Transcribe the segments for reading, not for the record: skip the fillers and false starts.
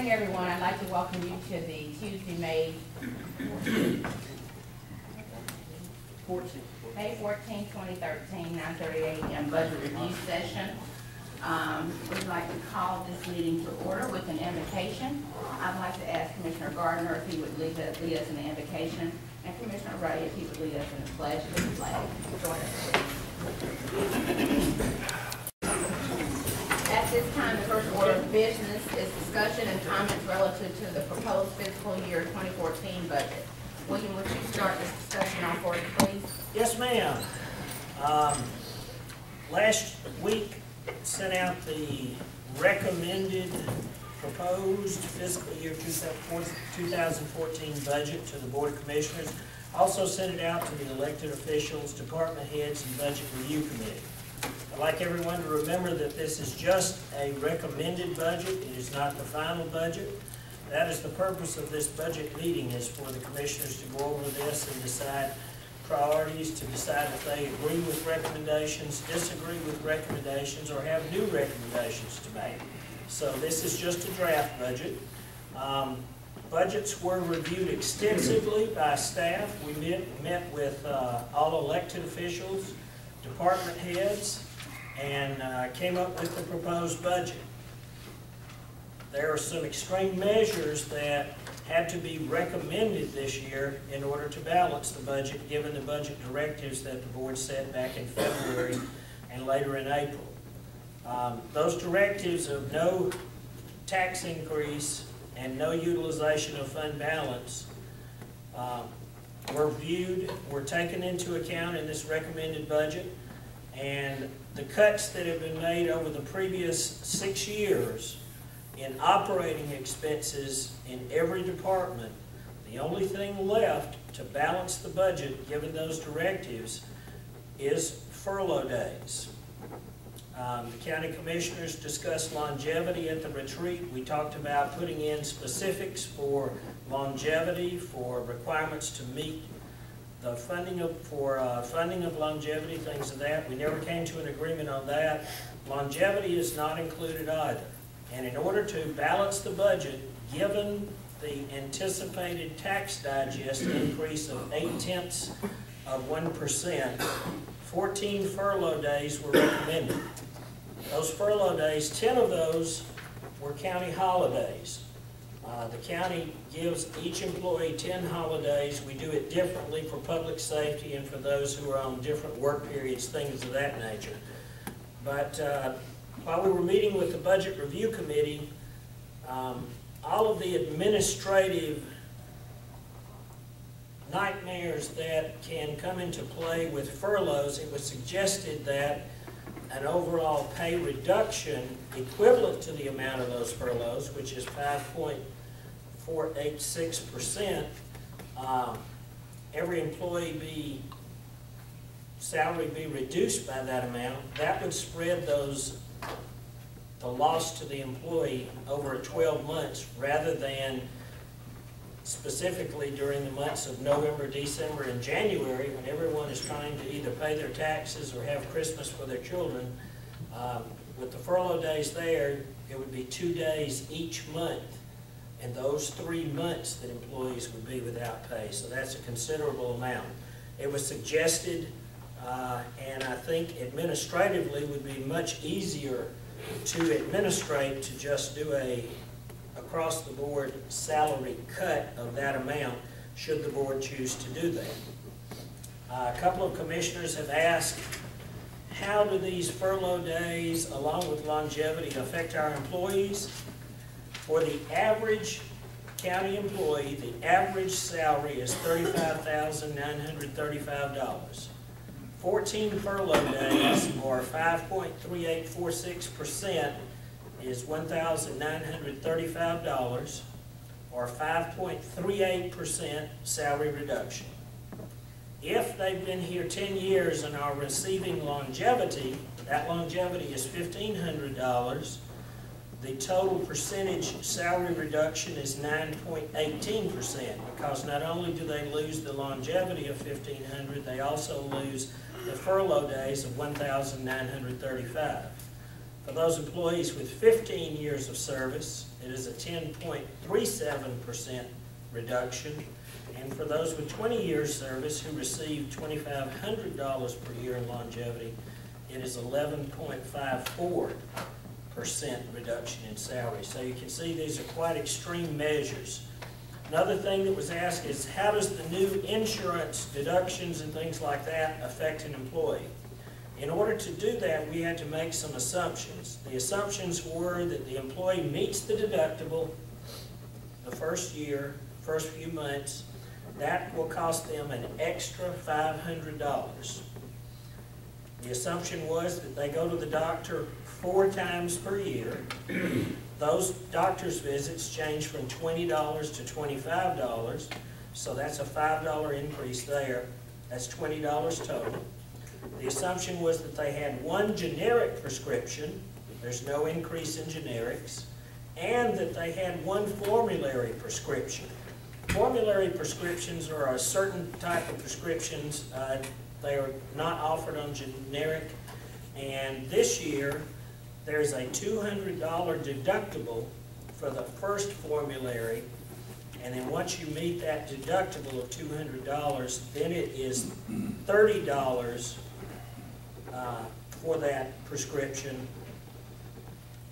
morning, everyone. I'd like to welcome you to the Tuesday, May 14, 2013, 9:30 a.m. budget review session. We'd like to call this meeting to order with an invocation. I'd like to ask Commissioner Gardner if he would lead us in the invocation, and Commissioner Ray if he would lead us in the pledge of the flag. Join us, please. At this time, the first order of business is discussion and comments relative to the proposed fiscal year 2014 budget. William, would you start this discussion off for us, please? Yes, ma'am. Last week, sent out the recommended proposed fiscal year 2014 budget to the Board of Commissioners. Also sent it out to the elected officials, department heads, and budget review committee. I'd like everyone to remember that this is just a recommended budget. It is not the final budget. That is the purpose of this budget meeting, is for the commissioners to go over this and decide priorities, to decide if they agree with recommendations, disagree with recommendations, or have new recommendations to make. So this is just a draft budget. Budgets were reviewed extensively by staff. We met with all elected officials, department heads, and came up with the proposed budget. There are some extreme measures that had to be recommended this year in order to balance the budget, given the budget directives that the board set back in February and later in April. Those directives of no tax increase and no utilization of fund balance were taken into account in this recommended budget, and the cuts that have been made over the previous 6 years in operating expenses in every department, the only thing left to balance the budget, given those directives, is furlough days. The county commissioners discussed longevity at the retreat. We talked about putting in specifics for longevity, for requirements to meet the funding of longevity, things of that. We never came to an agreement on that. Longevity is not included either. And in order to balance the budget, given the anticipated tax digest increase of 0.8%, 14 furlough days were recommended. Those furlough days, 10 of those were county holidays. The county gives each employee 10 holidays. We do it differently for public safety and for those who are on different work periods, things of that nature. But while we were meeting with the Budget Review Committee, all of the administrative nightmares that can come into play with furloughs, it was suggested that an overall pay reduction equivalent to the amount of those furloughs, which is 5.486%, every employee salary be reduced by that amount. That would spread the loss to the employee over 12 months rather than specifically during the months of November, December, and January, when everyone is trying to either pay their taxes or have Christmas for their children. With the furlough days there, it would be 2 days each month, and those 3 months that employees would be without pay. So that's a considerable amount. It was suggested, and I think administratively would be much easier to administrate, to just do a across-the-board salary cut of that amount, should the board choose to do that. A couple of commissioners have asked, how do these furlough days, along with longevity, affect our employees? For the average county employee, the average salary is $35,935. 14 furlough days, or 5.3846%, is $1,935, or 5.38% salary reduction. If they've been here 10 years and are receiving longevity, that longevity is $1,500. The total percentage salary reduction is 9.18%, because not only do they lose the longevity of $1,500, they also lose the furlough days of $1,935. For those employees with 15 years of service it is a 10.37% reduction. And for those with 20 years service who receive $2,500 per year in longevity, it is 11.54% reduction in salary. So you can see these are quite extreme measures. Another thing that was asked is, how does the new insurance deductions and things like that affect an employee? In order to do that, we had to make some assumptions. The assumptions were that the employee meets the deductible the first year, first few months. That will cost them an extra $500. The assumption was that they go to the doctor 4 times per year. Those doctor's visits change from $20 to $25, so that's a $5 increase there. That's $20 total. The assumption was that they had 1 generic prescription. There's no increase in generics. And that they had 1 formulary prescription. Formulary prescriptions are a certain type of prescriptions. They are not offered on generic. And this year, there's a $200 deductible for the first formulary. And then once you meet that deductible of $200, then it is $30 for that prescription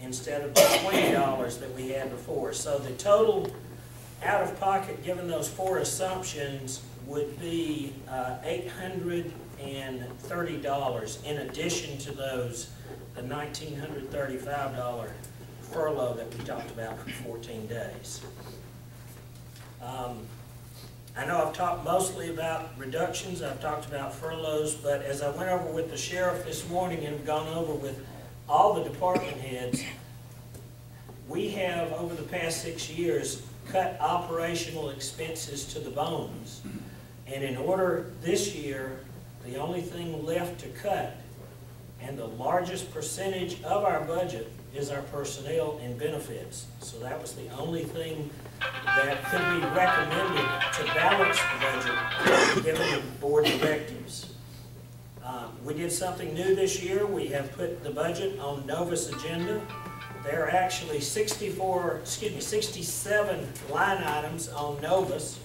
instead of the $20 that we had before. So the total out-of-pocket, given those 4 assumptions, would be $830 in addition to those, the $1,935 furlough that we talked about for 14 days. I know I've talked mostly about reductions, I've talked about furloughs, but as I went over with the sheriff this morning and gone over with all the department heads, we have, over the past 6 years, cut operational expenses to the bones. And in order this year, the only thing left to cut, and the largest percentage of our budget, is our personnel and benefits. So that was the only thing that could be recommended to balance the budget, given the board directives. We did something new this year. We have put the budget on Nova's agenda. There are actually 67 line items on Novus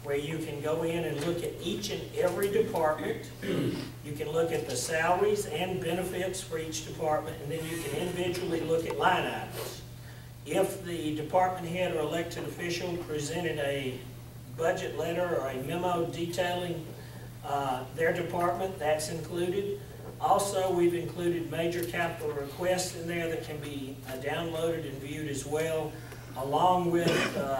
where you can go in and look at each and every department. You can look at the salaries and benefits for each department, and then you can individually look at line items. If the department head or elected official presented a budget letter or a memo detailing their department, that's included. Also, we've included major capital requests in there that can be downloaded and viewed as well. Along with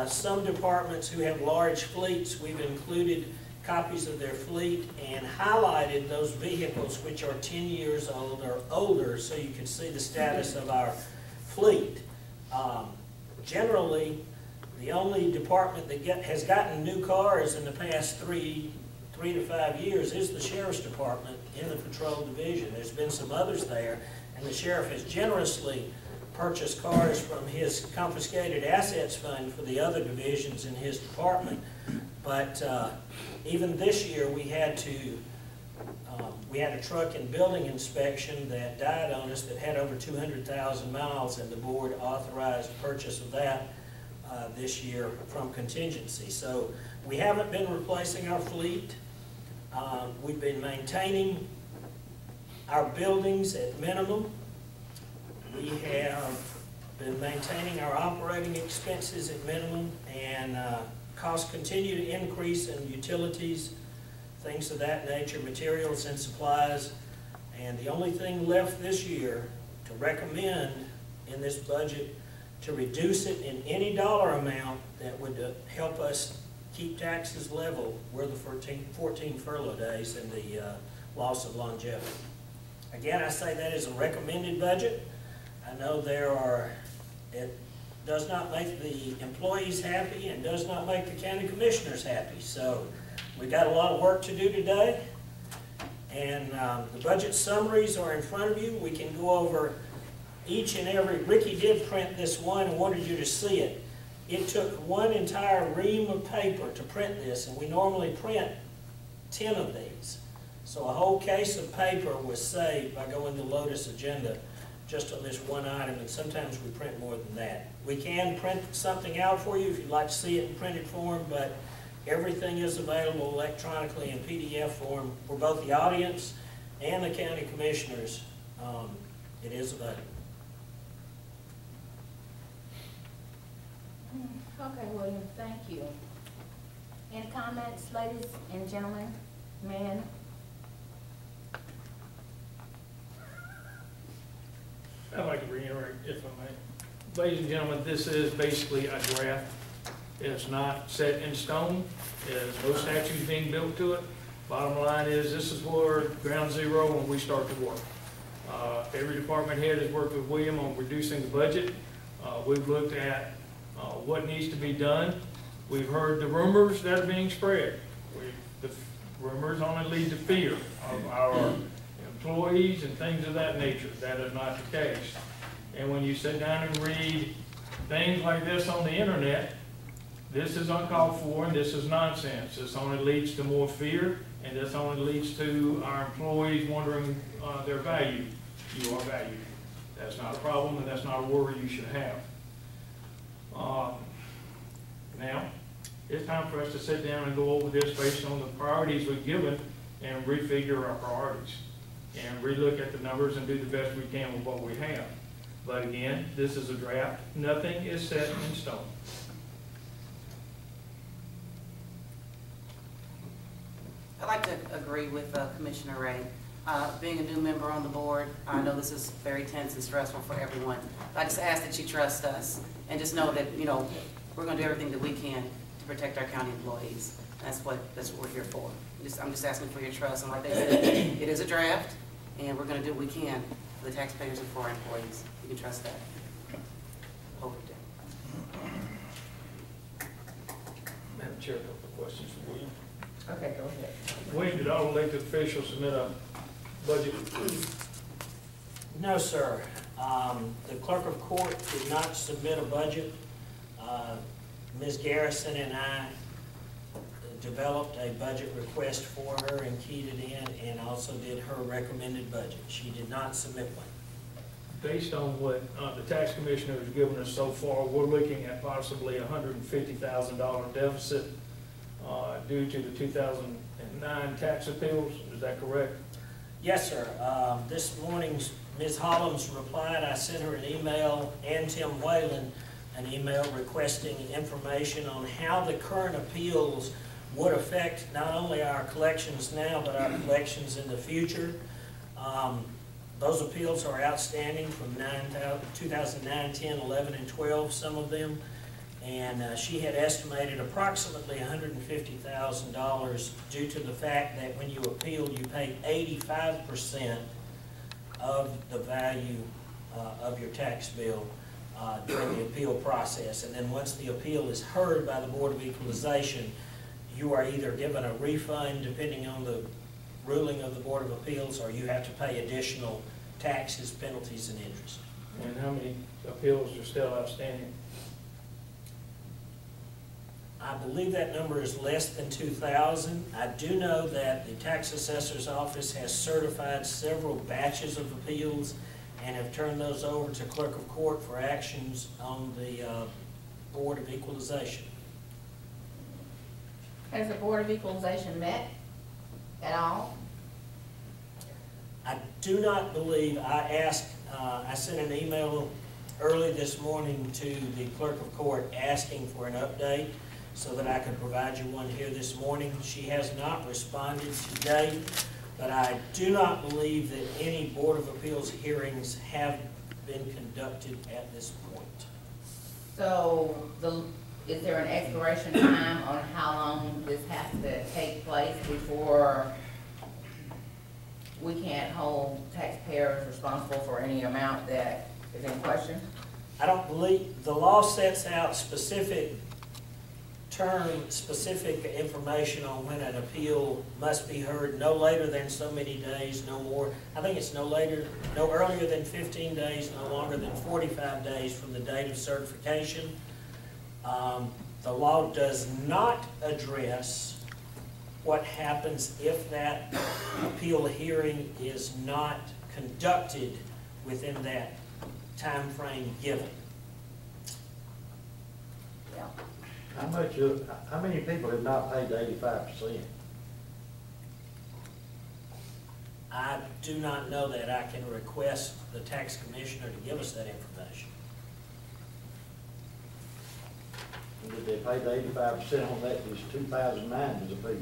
some departments who have large fleets, we've included copies of their fleet and highlighted those vehicles which are 10 years old or older, so you can see the status of our fleet. Generally, the only department that has gotten new cars in the past 3 to 5 years is the Sheriff's Department in the Patrol Division. There's been some others there, and the Sheriff has generously purchased cars from his confiscated assets fund for the other divisions in his department. But even this year, we had a truck and building inspection that died on us that had over 200,000 miles, and the board authorized purchase of that this year from contingency. So we haven't been replacing our fleet. We've been maintaining our buildings at minimum. We have been maintaining our operating expenses at minimum, and costs continue to increase in utilities, things of that nature, materials and supplies. And the only thing left this year to recommend in this budget to reduce it in any dollar amount that would help us keep taxes level were the 14 furlough days and the loss of longevity. Again, I say that is a recommended budget. I know it does not make the employees happy and does not make the county commissioners happy. So we've got a lot of work to do today. And the budget summaries are in front of you. We can go over each and every. Ricky did print this one and wanted you to see it. It took one entire ream of paper to print this, and we normally print 10 of these. So a whole case of paper was saved by going to Lotus Agenda just on this one item, and sometimes we print more than that. We can print something out for you if you'd like to see it in printed form, but everything is available electronically in PDF form for both the audience and the county commissioners. It is available. Okay, William, thank you. Any comments, ladies and gentlemen, men? I'd like to reiterate, if I may. Ladies and gentlemen, this is basically a draft. It's not set in stone. There's no statues being built to it. Bottom line is, this is where ground zero when we start to work. Every department head has worked with William on reducing the budget. We've looked at what needs to be done. We've heard the rumors that are being spread. The rumors only lead to fear of our employees and things of that nature. That is not the case. And when you sit down and read things like this on the internet, this is uncalled for and this is nonsense. This only leads to more fear, and this only leads to our employees wondering their value. You are valued. That's not a problem, and that's not a worry you should have. Now, it's time for us to sit down and go over this based on the priorities we've given and refigure our priorities and relook at the numbers and do the best we can with what we have. But again, this is a draft. Nothing is set in stone. I'd like to agree with Commissioner Ray. Being a new member on the board, I know this is very tense and stressful for everyone. I just ask that you trust us and just know that, you know, we're going to do everything that we can to protect our county employees. That's what we're here for. I'm just asking for your trust. And like they said, it is a draft, and we're going to do what we can for the taxpayers and for our employees. You can trust that. Hope we do. Madam Chair, a couple of questions for William. Okay, go ahead. When did all elected officials submit a budget? No, sir. The clerk of court did not submit a budget. Ms. Garrison and I developed a budget request for her and keyed it in, and also did her recommended budget. She did not submit one. Based on what the tax commissioner has given us so far, we're looking at possibly a $150,000 deficit due to the 2009 tax appeals. Is that correct? Yes, sir. This morning, Ms. Hollums replied. I sent her an email, and Tim Whalen an email requesting information on how the current appeals would affect not only our collections now, but our collections in the future. Those appeals are outstanding from 2009, 10, 11, and 12, some of them. And she had estimated approximately $150,000 due to the fact that when you appeal, you pay 85% of the value of your tax bill during the appeal process. And then once the appeal is heard by the Board of Equalization, you are either given a refund depending on the ruling of the Board of Appeals, or you have to pay additional taxes, penalties, and interest. And how many appeals are still outstanding? I believe that number is less than 2,000. I do know that the tax assessor's office has certified several batches of appeals and have turned those over to clerk of court for actions on the Board of Equalization. Has the Board of Equalization met at all? I do not believe, I sent an email early this morning to the clerk of court asking for an update so that I could provide you one here this morning. She has not responded today, but I do not believe that any Board of Appeals hearings have been conducted at this point. So is there an expiration time on how long this has to take place before we can't hold taxpayers responsible for any amount that is in question? I don't believe, the law sets out specific information on when an appeal must be heard, no later than so many days, no more. I think it's no earlier than 15 days, no longer than 45 days from the date of certification. The law does not address what happens if that appeal hearing is not conducted within that time frame given. Yeah. How many people have not paid the 85%? I do not know that. I can request the tax commissioner to give us that information. And did they pay the 85% on that, was 2009 was a bill?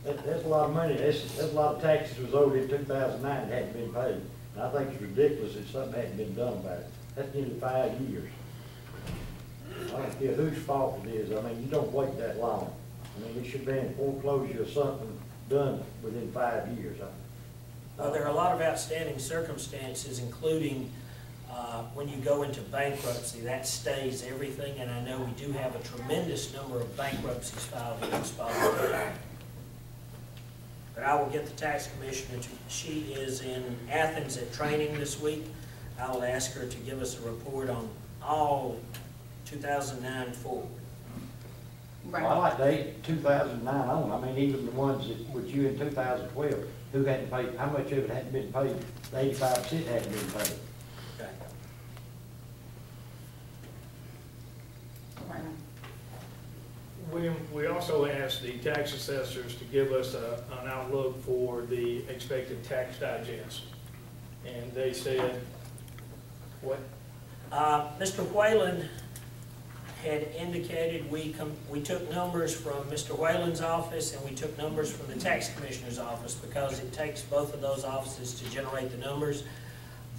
That's a lot of money, that's a lot of taxes was owed in 2009 that hadn't been paid. And I think it's ridiculous that something hadn't been done about it. That's nearly 5 years. I don't care whose fault it is, I mean, you don't wait that long. I mean, it should be in foreclosure or something done within 5 years. Well, there are a lot of outstanding circumstances, including when you go into bankruptcy, that stays everything, and I know we do have a tremendous number of bankruptcies filed here in Spalding. But I will get the tax commissioner to, she is in Athens at training this week. I will ask her to give us a report on all 2009 forward. Right. Well, I like the 2009 on, I mean, even the ones that with you in 2012, who hadn't paid, how much of it hadn't been paid? The 85% hadn't been paid. Okay. Right. We also asked the tax assessors to give us an outlook for the expected tax digest. And they said, what? Mr. Whalen had indicated we took numbers from Mr. Whalen's office and we took numbers from the tax commissioner's office because it takes both of those offices to generate the numbers.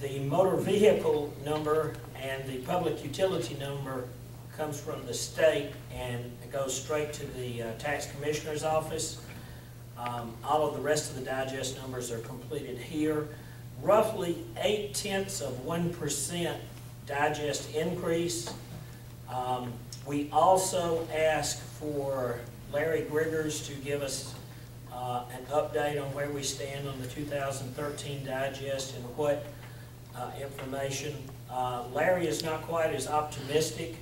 The motor vehicle number and the public utility number comes from the state and it goes straight to the tax commissioner's office. All of the rest of the digest numbers are completed here. Roughly 0.8% digest increase. We also asked for Larry Griggers to give us an update on where we stand on the 2013 digest and what information. Larry is not quite as optimistic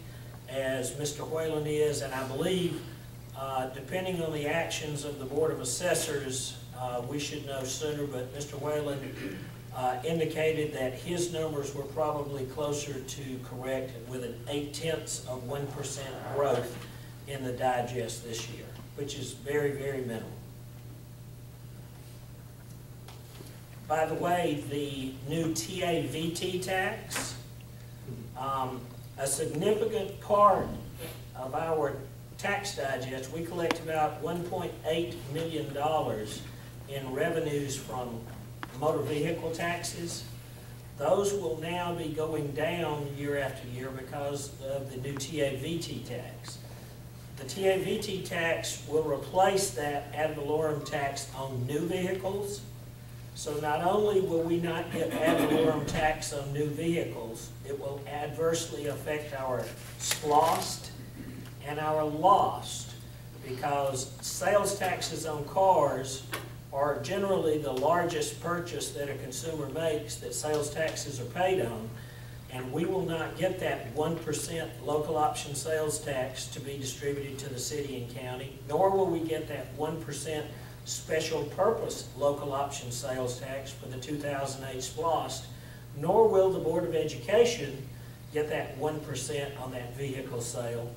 as Mr. Whalen is, and I believe, depending on the actions of the Board of Assessors, we should know sooner, but Mr. Whalen indicated that his numbers were probably closer to correct with an 0.8% growth in the digest this year, which is very, very minimal. By the way, the new TAVT tax, a significant part of our tax digest, we collect about $1.8 million in revenues from motor vehicle taxes. Those will now be going down year after year because of the new TAVT tax. The TAVT tax will replace that ad valorem tax on new vehicles. So not only will we not get ad valorem tax on new vehicles, it will adversely affect our SPLOST and our LOST, because sales taxes on cars are generally the largest purchase that a consumer makes that sales taxes are paid on, and we will not get that 1% local option sales tax to be distributed to the city and county, nor will we get that 1% special purpose local option sales tax for the 2008 SPLOST, nor will the Board of Education get that 1% on that vehicle sale.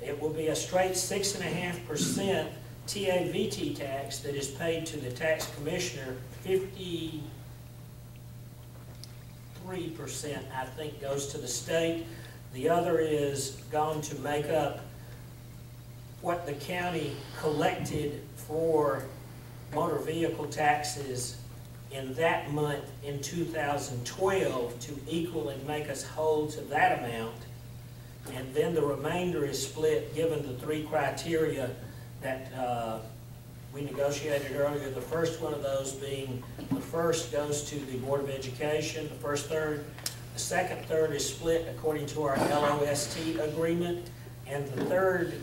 It will be a straight 6.5% TAVT tax that is paid to the tax commissioner. 53%, I think, goes to the state. The other is gone to make up what the county collected for motor vehicle taxes in that month in 2012 to equal and make us whole to that amount. And then the remainder is split given the three criteria that we negotiated earlier. The first one of those being the first goes to the Board of Education, the first third. The second third is split according to our LOST agreement, and the third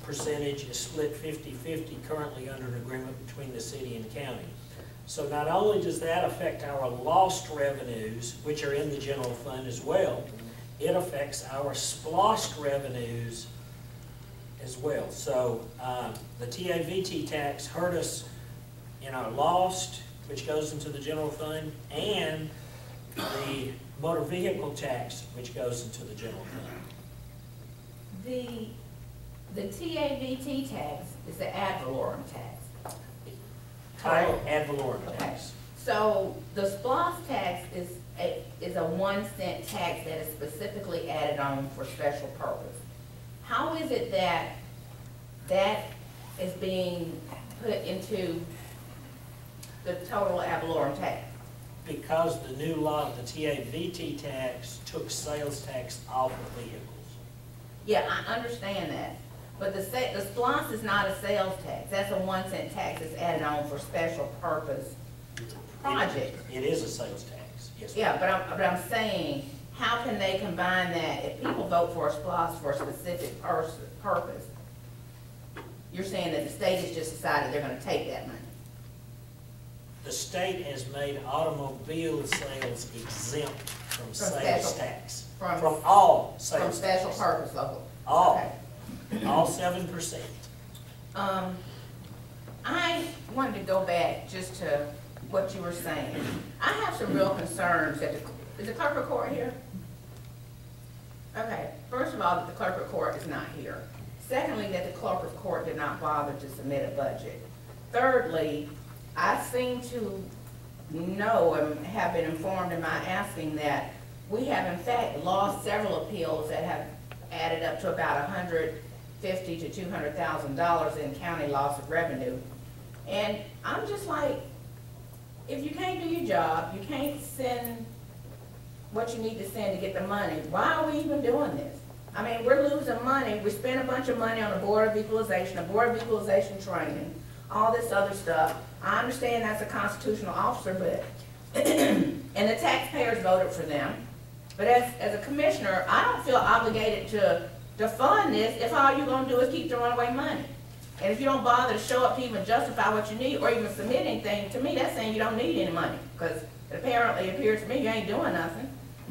percentage is split 50-50 currently under an agreement between the city and county. So not only does that affect our lost revenues, which are in the general fund as well, it affects our SPLOST revenues as well. So the TAVT tax hurt us in our lost, which goes into the general fund, and the motor vehicle tax, which goes into the general fund. The TAVT tax is the ad valorem tax. Title ad valorem Okay. tax. So the SPOS tax is a 1 cent tax that is specifically added on for special purpose. How is it that that is being put into the total ad valorem tax? Because the new law, the TAVT tax, took sales tax off of vehicles. Yeah, I understand that. But the SPOS is not a sales tax. That's a 1 cent tax that's added on for special purpose projects. It is a sales tax, yes. Yeah, but I'm saying, how can they combine that? If people vote for a SPOS for a specific purpose, you're saying that the state has just decided they're gonna take that money? The state has made automobile sales exempt from sales special- tax. from- From all From sales special tax. purpose local? All. Okay. All 7%. I wanted to go back just to what you were saying. I have some real concerns that is the clerk of court here? Okay, first of all, that the clerk of court is not here. Secondly, that the clerk of court did not bother to submit a budget. Thirdly, I seem to know and have been informed in my asking that we have in fact lost several appeals that have added up to about $150,000 to $200,000 in county loss of revenue. And I'm just like, if you can't do your job, you can't send what you need to send to get the money, why are we even doing this? I mean, we're losing money. We spent a bunch of money on the Board of Equalization, the Board of Equalization training, all this other stuff. I understand that's a constitutional officer, but, and the taxpayers voted for them. But as a commissioner, I don't feel obligated to fund this if all you're gonna do is keep throwing away money. And if you don't bother to show up to even justify what you need or even submit anything, to me, that's saying you don't need any money. Because it apparently appears to me you ain't doing nothing.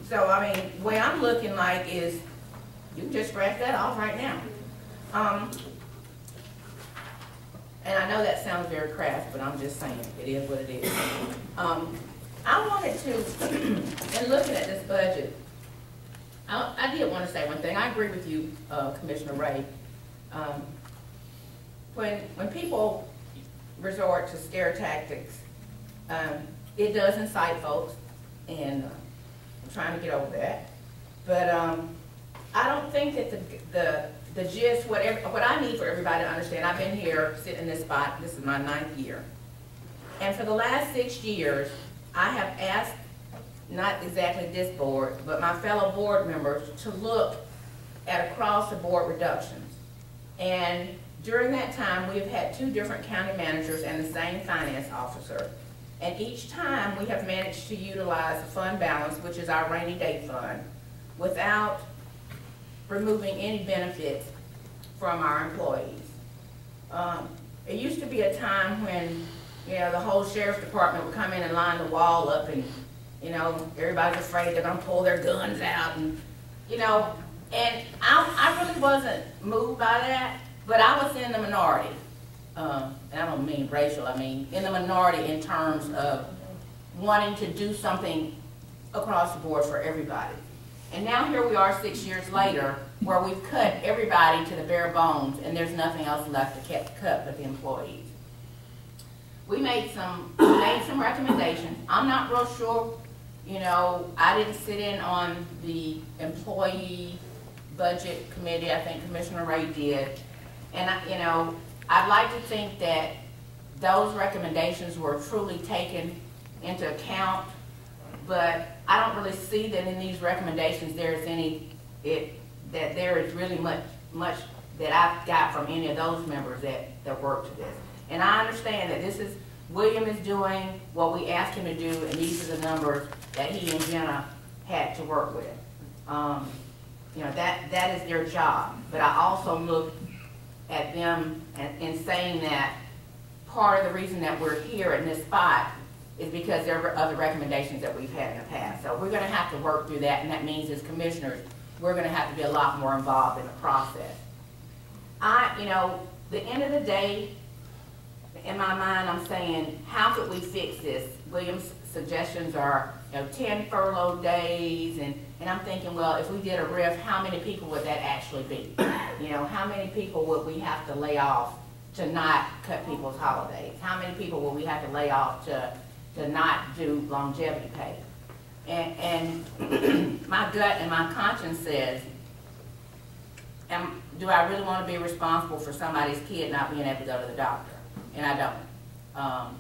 So, I mean, the way I'm looking like is, you can just scratch that off right now. And I know that sounds very crass, but I'm just saying, it is what it is. I wanted to, in looking at this budget, I did want to say one thing. I agree with you, Commissioner Ray. When people resort to scare tactics, it does incite folks, and I'm trying to get over that. But I don't think that the gist, what I need for everybody to understand, I've been here sitting in this spot, this is my 9th year. And for the last 6 years, I have asked, not exactly this board, but my fellow board members to look at across-the-board reductions. And during that time, we have had 2 different county managers and the same finance officer. And each time, we have managed to utilize the fund balance, which is our rainy day fund, without removing any benefits from our employees. It used to be a time when, you know, the whole sheriff's department would come in and line the wall up, and, you know, everybody's afraid they're gonna pull their guns out, and, you know, and I really wasn't moved by that, but I was in the minority. And I don't mean racial, I mean in the minority in terms of wanting to do something across the board for everybody. And now here we are 6 years later, where we've cut everybody to the bare bones, and there's nothing else left to cut but the employees. We made some recommendations. I'm not real sure, you know, I didn't sit in on the employee budget committee. I think Commissioner Ray did. And, you know, I'd like to think that those recommendations were truly taken into account, but I don't really see that in these recommendations there's that there is really much that I've got from any of those members that work to this. And I understand that this is, William is doing what we asked him to do, and these are the numbers that he and Jenna had to work with. You know, that is their job. But I also look at them and saying that part of the reason that we're here in this spot is because there are other recommendations that we've had in the past. So we're gonna have to work through that, and that means as commissioners, we're gonna have to be a lot more involved in the process. You know, the end of the day, in my mind, I'm saying, how could we fix this? William's suggestions are 10 furlough days, and I'm thinking, well, if we did a RIF, how many people would that actually be? You know, how many people would we have to lay off to not cut people's holidays? How many people would we have to lay off to not do longevity pay? And my gut and my conscience says, do I really want to be responsible for somebody's kid not being able to go to the doctor? And I don't.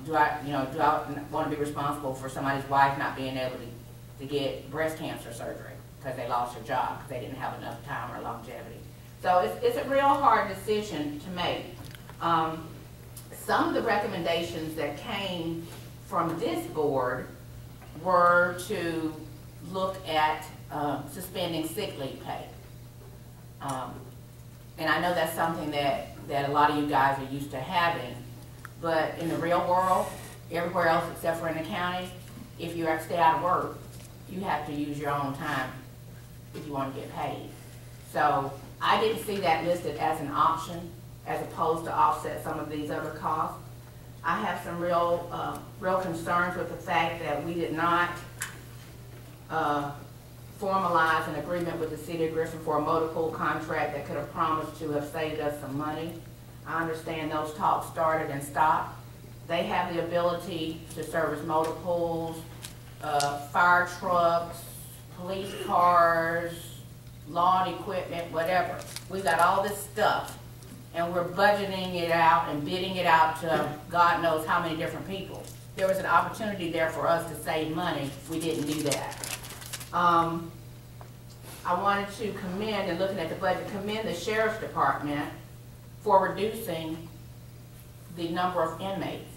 Do I want to be responsible for somebody's wife not being able to get breast cancer surgery because they lost their job because they didn't have enough time or longevity? So it's a real hard decision to make. Some of the recommendations that came from this board were to look at suspending sick leave pay. And I know that's something that a lot of you guys are used to having, but in the real world, everywhere else except for in the county, if you have to stay out of work, you have to use your own time if you want to get paid. So I didn't see that listed as an option as opposed to offset some of these other costs. I have some real concerns with the fact that we did not formalize an agreement with the city of Griffin for a motor pool contract that could have promised to have saved us some money. I understand those talks started and stopped. They have the ability to service motor pools, fire trucks, police cars, lawn equipment, whatever. We've got all this stuff, and we're budgeting it out and bidding it out to God knows how many different people. There was an opportunity there for us to save money. We didn't do that. I wanted to commend, and looking at the budget, commend the Sheriff's Department for reducing the number of inmates.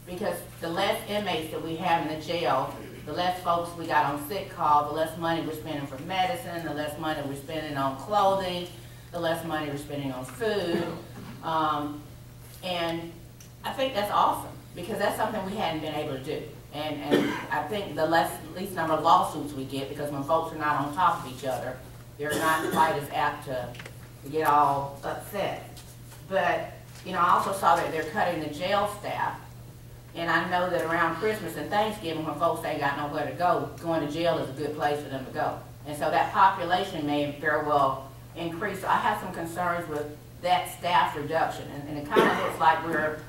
Because the less inmates that we have in the jail, the less folks we got on sick call, the less money we're spending for medicine, the less money we're spending on clothing, the less money we're spending on food. And I think that's awesome, because that's something we hadn't been able to do. And I think the least number of lawsuits we get, because when folks are not on top of each other, they're not quite as apt to get all upset. But, you know, I also saw that they're cutting the jail staff. And I know that around Christmas and Thanksgiving, when folks ain't got nowhere to go, going to jail is a good place for them to go. And so that population may very well increase. So I have some concerns with that staff reduction. And it kind of looks like we're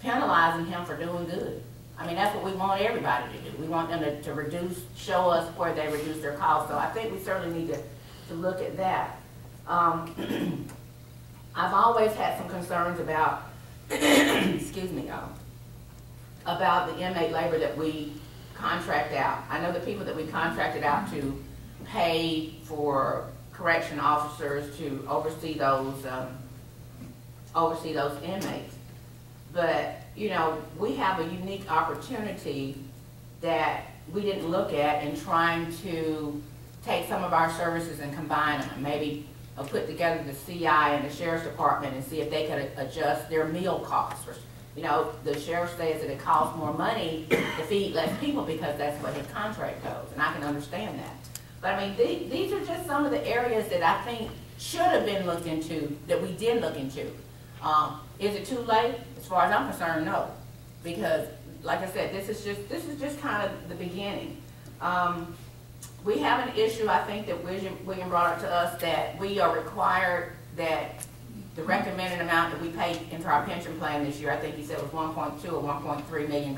penalizing him for doing good. I mean, that's what we want everybody to do. We want them to reduce, show us where they reduce their costs. So I think we certainly need to look at that. I've always had some concerns about, excuse me, about the inmate labor that we contract out. I know the people that we contracted out to pay for correction officers to oversee those inmates. But, you know, we have a unique opportunity that we didn't look at in trying to take some of our services and combine them, and maybe put together the CI and the Sheriff's Department and see if they could adjust their meal costs. You know, the sheriff says that it costs more money to feed less people because that's what his contract goes, and I can understand that. But I mean, these are just some of the areas that I think should have been looked into, that we did look into. Is it too late? As far as I'm concerned, no. Because, like I said, this is just kind of the beginning. We have an issue, I think, that William brought up to us, that we are required that the recommended amount that we paid into our pension plan this year, I think he said was $1.2 or $1.3 million.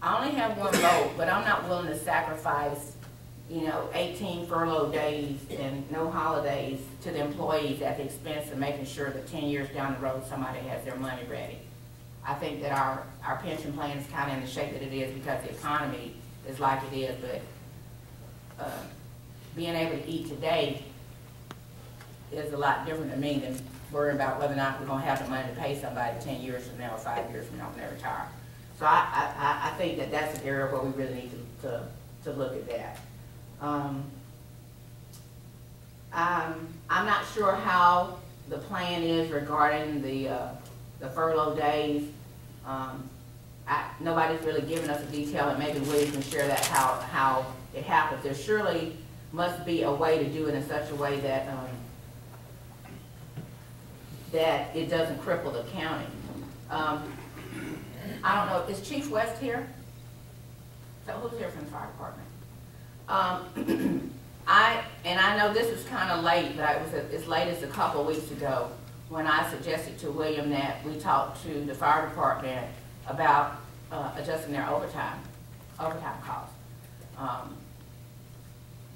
I only have one vote, but I'm not willing to sacrifice, you know, 18 furlough days and no holidays to the employees at the expense of making sure that 10 years down the road somebody has their money ready. I think that our pension plan is kind of in the shape that it is because the economy is like it is, but being able to eat today is a lot different to me than worrying about whether or not we're going to have the money to pay somebody 10 years from now or 5 years from now when they retire. So I think that that's an area where we really need to look at that. I'm not sure how the plan is regarding the furlough days. Nobody's really given us a detail, and maybe William can share that, how it happens. There surely must be a way to do it in such a way that that it doesn't cripple the county. I don't know, is Chief West here? So who's here from the fire department? I know this is kind of late, but it was as late as a couple of weeks ago when I suggested to William that we talk to the fire department about adjusting their overtime costs.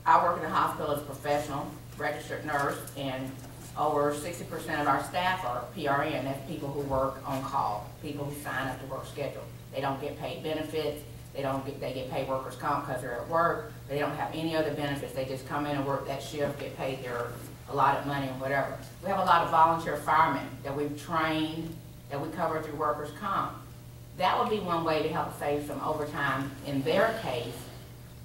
I work in a hospital as a professional, registered nurse, and over 60% of our staff are PRN. That's people who work on call, people who sign up to work schedule. They don't get paid benefits. They get paid workers' comp because they're at work. They don't have any other benefits. They just come in and work that shift, get paid their allotted money and whatever. We have a lot of volunteer firemen that we've trained, that we cover through workers' comp. That would be one way to help save some overtime in their case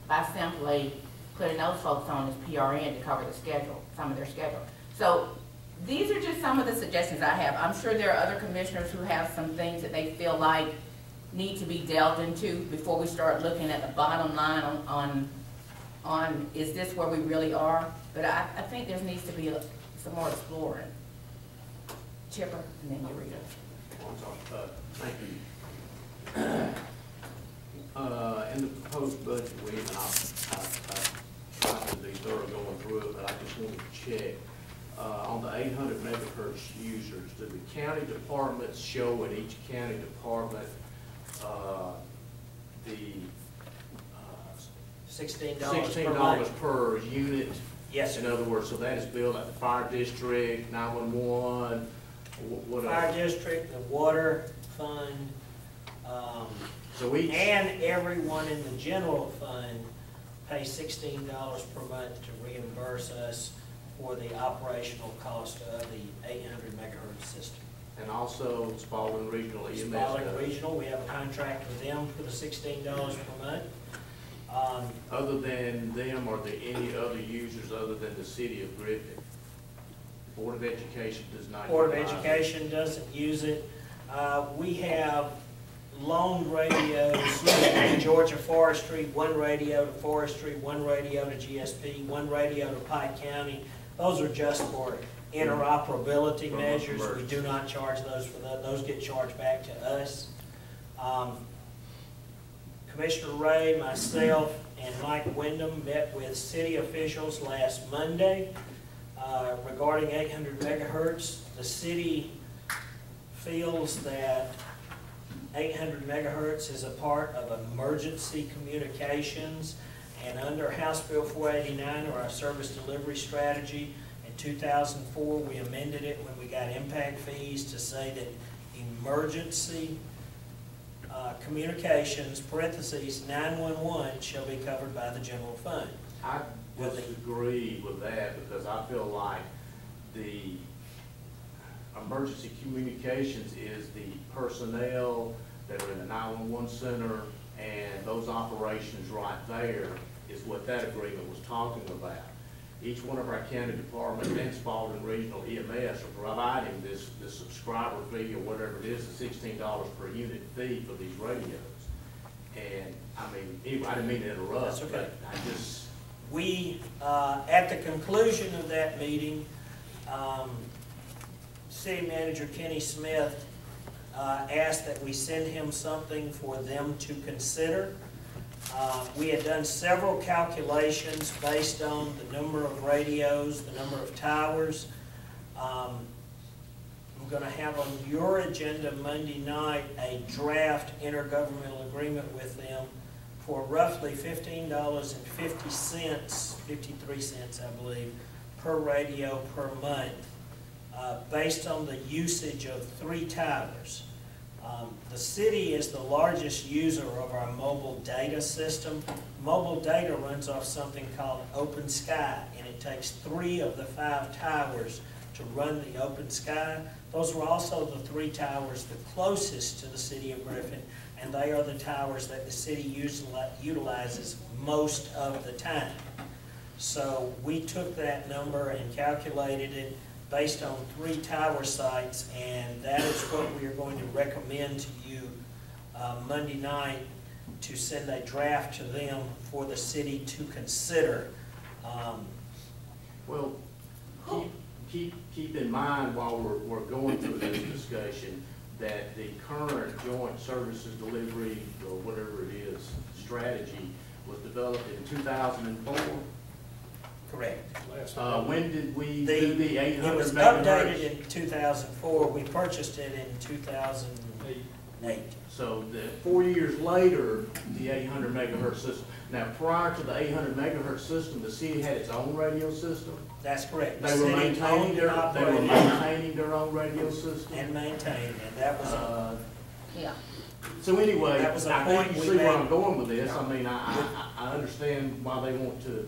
by simply putting those folks on as PRN to cover the schedule, some of their schedule. So these are just some of the suggestions I have. I'm sure there are other commissioners who have some things that they feel like need to be delved into before we start looking at the bottom line on is this where we really are? But I think there needs to be some more exploring. Chipper, and then Eureka. Thank you. In the proposed budget, William, and I tried to be thorough going through it, but I just wanted to check. On the 800 megahertz users, do the county departments show in each county department the $16 per unit? Yes, In sir. other words, so that is billed at the fire district, 911, what Fire else? district, the water fund, So each, and everyone in the general fund pays $16 per month to reimburse us for the operational cost of the 800 megahertz system. and also Spalding Regional EMS. Spalding does. Regional, we have a contract with them for the $16 per month. Other than them, are there any other users other than the city of Griffin? Board of Education does not. Board of utilize it. Education doesn't use it. We have loaned radios to Georgia Forestry, one radio to Forestry, one radio to GSP, one radio to Pike County. Those are just for interoperability From measures. We emergency. do not charge those for that. Those get charged back to us. Commissioner Ray, myself, and Mike Wyndham met with city officials last Monday regarding 800 megahertz. The city feels that 800 megahertz is a part of emergency communications, and under House Bill 489, or our service delivery strategy, in 2004 we amended it when we got impact fees to say that emergency communications, parentheses, 911, shall be covered by the general fund. I disagree with that because I feel like the emergency communications is the personnel that are in the 911 center, and those operations right there is what that agreement was talking about. Each one of our county departments and Spalding Regional EMS are providing this subscriber fee or whatever it is, the $16 per unit fee for these radios. And I mean, anyway, I didn't mean to interrupt. That's okay. But I just. We, at the conclusion of that meeting, City Manager Kenny Smith asked that we send him something for them to consider. We had done several calculations based on the number of radios, the number of towers. I'm going to have on your agenda Monday night a draft intergovernmental agreement with them for roughly $15.50, 53 cents, I believe, per radio per month, based on the usage of 3 towers. The city is the largest user of our mobile data system. Mobile data runs off something called Open Sky, and it takes 3 of the 5 towers to run the Open Sky. Those were also the 3 towers the closest to the city of Griffin, and they are the towers that the city utilizes most of the time. So we took that number and calculated it based on 3 tower sites, and that is what we are going to recommend to you Monday night, to send a draft to them for the city to consider. Well, keep in mind while we're going through this discussion, that the current joint services delivery, or whatever it is, strategy was developed in 2004. Correct. When did we do the It 800 was megahertz? updated in 2004. We purchased it in 2008. So 4 years later, the 800 megahertz system. Now, prior to the 800 megahertz system, the city had its own radio system. That's correct. The They were city maintaining owned and they were operated maintaining their own radio system. and maintained, and that was, Yeah. So anyway, That was a I think point you we see where made. I'm going with this. I mean, I understand why they want to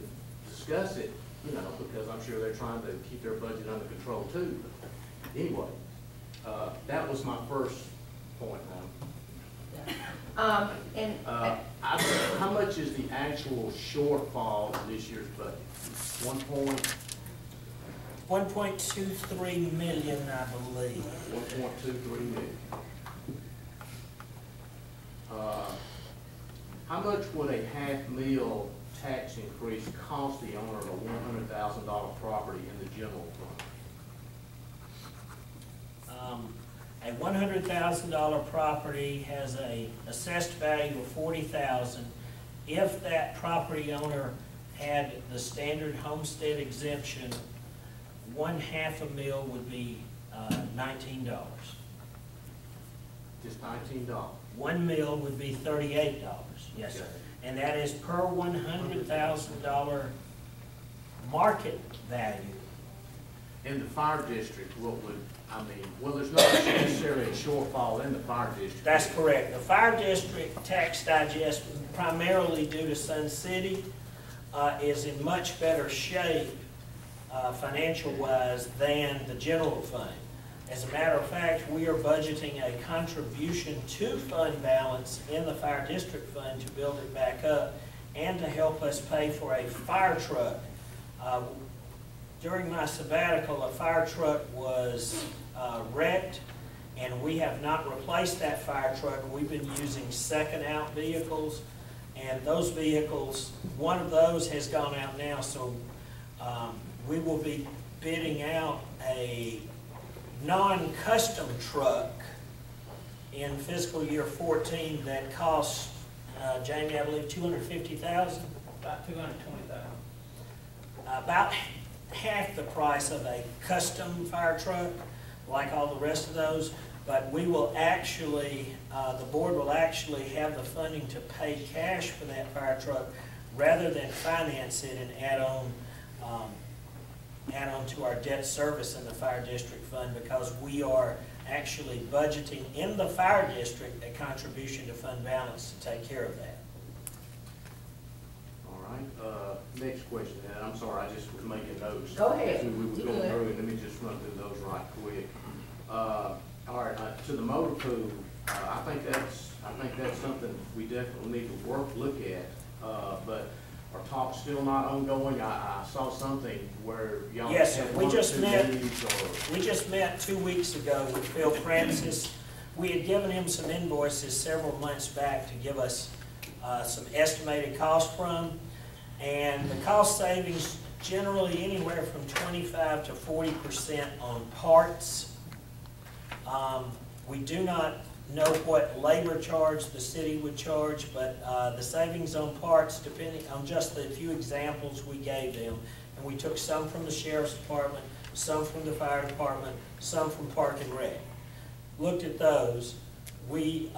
discuss it, you know, because I'm sure they're trying to keep their budget under control too. But anyway, that was my first point now. And, How much is the actual shortfall in this year's budget? 1.23 million, I believe. 1.23 million. How much would a half-meal tax increase cost the owner of a $100,000 property in the general fund? A $100,000 property has a assessed value of $40,000. If that property owner had the standard homestead exemption, 1/2 a meal would be $19. Just $19. 1 meal would be $38. Yes, sir. And that is per $100,000 market value. In the fire district, what would, well, there's not necessarily a shortfall in the fire district. That's correct. The fire district tax digest, primarily due to Sun City, is in much better shape financial-wise than the general fund. As a matter of fact, we are budgeting a contribution to fund balance in the fire district fund to build it back up and to help us pay for a fire truck. During my sabbatical, a fire truck was wrecked, and we have not replaced that fire truck. We've been using second-out vehicles, and those vehicles, one of those has gone out now, so we will be bidding out a non-custom truck in fiscal year 14 that costs, Jamie, I believe $250,000. About 220,000. About half the price of a custom fire truck, like all the rest of those, but we will actually, the board will actually have the funding to pay cash for that fire truck rather than finance it and add on to our debt service in the fire district fund, because we are actually budgeting in the fire district a contribution to fund balance to take care of that. All right, next question, and I'm sorry, I just was making notes. Go ahead. As we were You going good. through, let me just run through those right quick. All right, to the motor pool, I think that's something we definitely need to look at, but our talk's still not ongoing. I saw something where y'all Yes, had we one or just two met. meetings, or We just met 2 weeks ago with Phil Francis. We had given him some invoices several months back to give us some estimated cost from, and the cost savings generally anywhere from 25 to 40% on parts. We do not know what labor charge the city would charge, but the savings on parts, depending on just the few examples we gave them, and we took some from the sheriff's department, some from the fire department, some from Park and Rec. Looked at those. We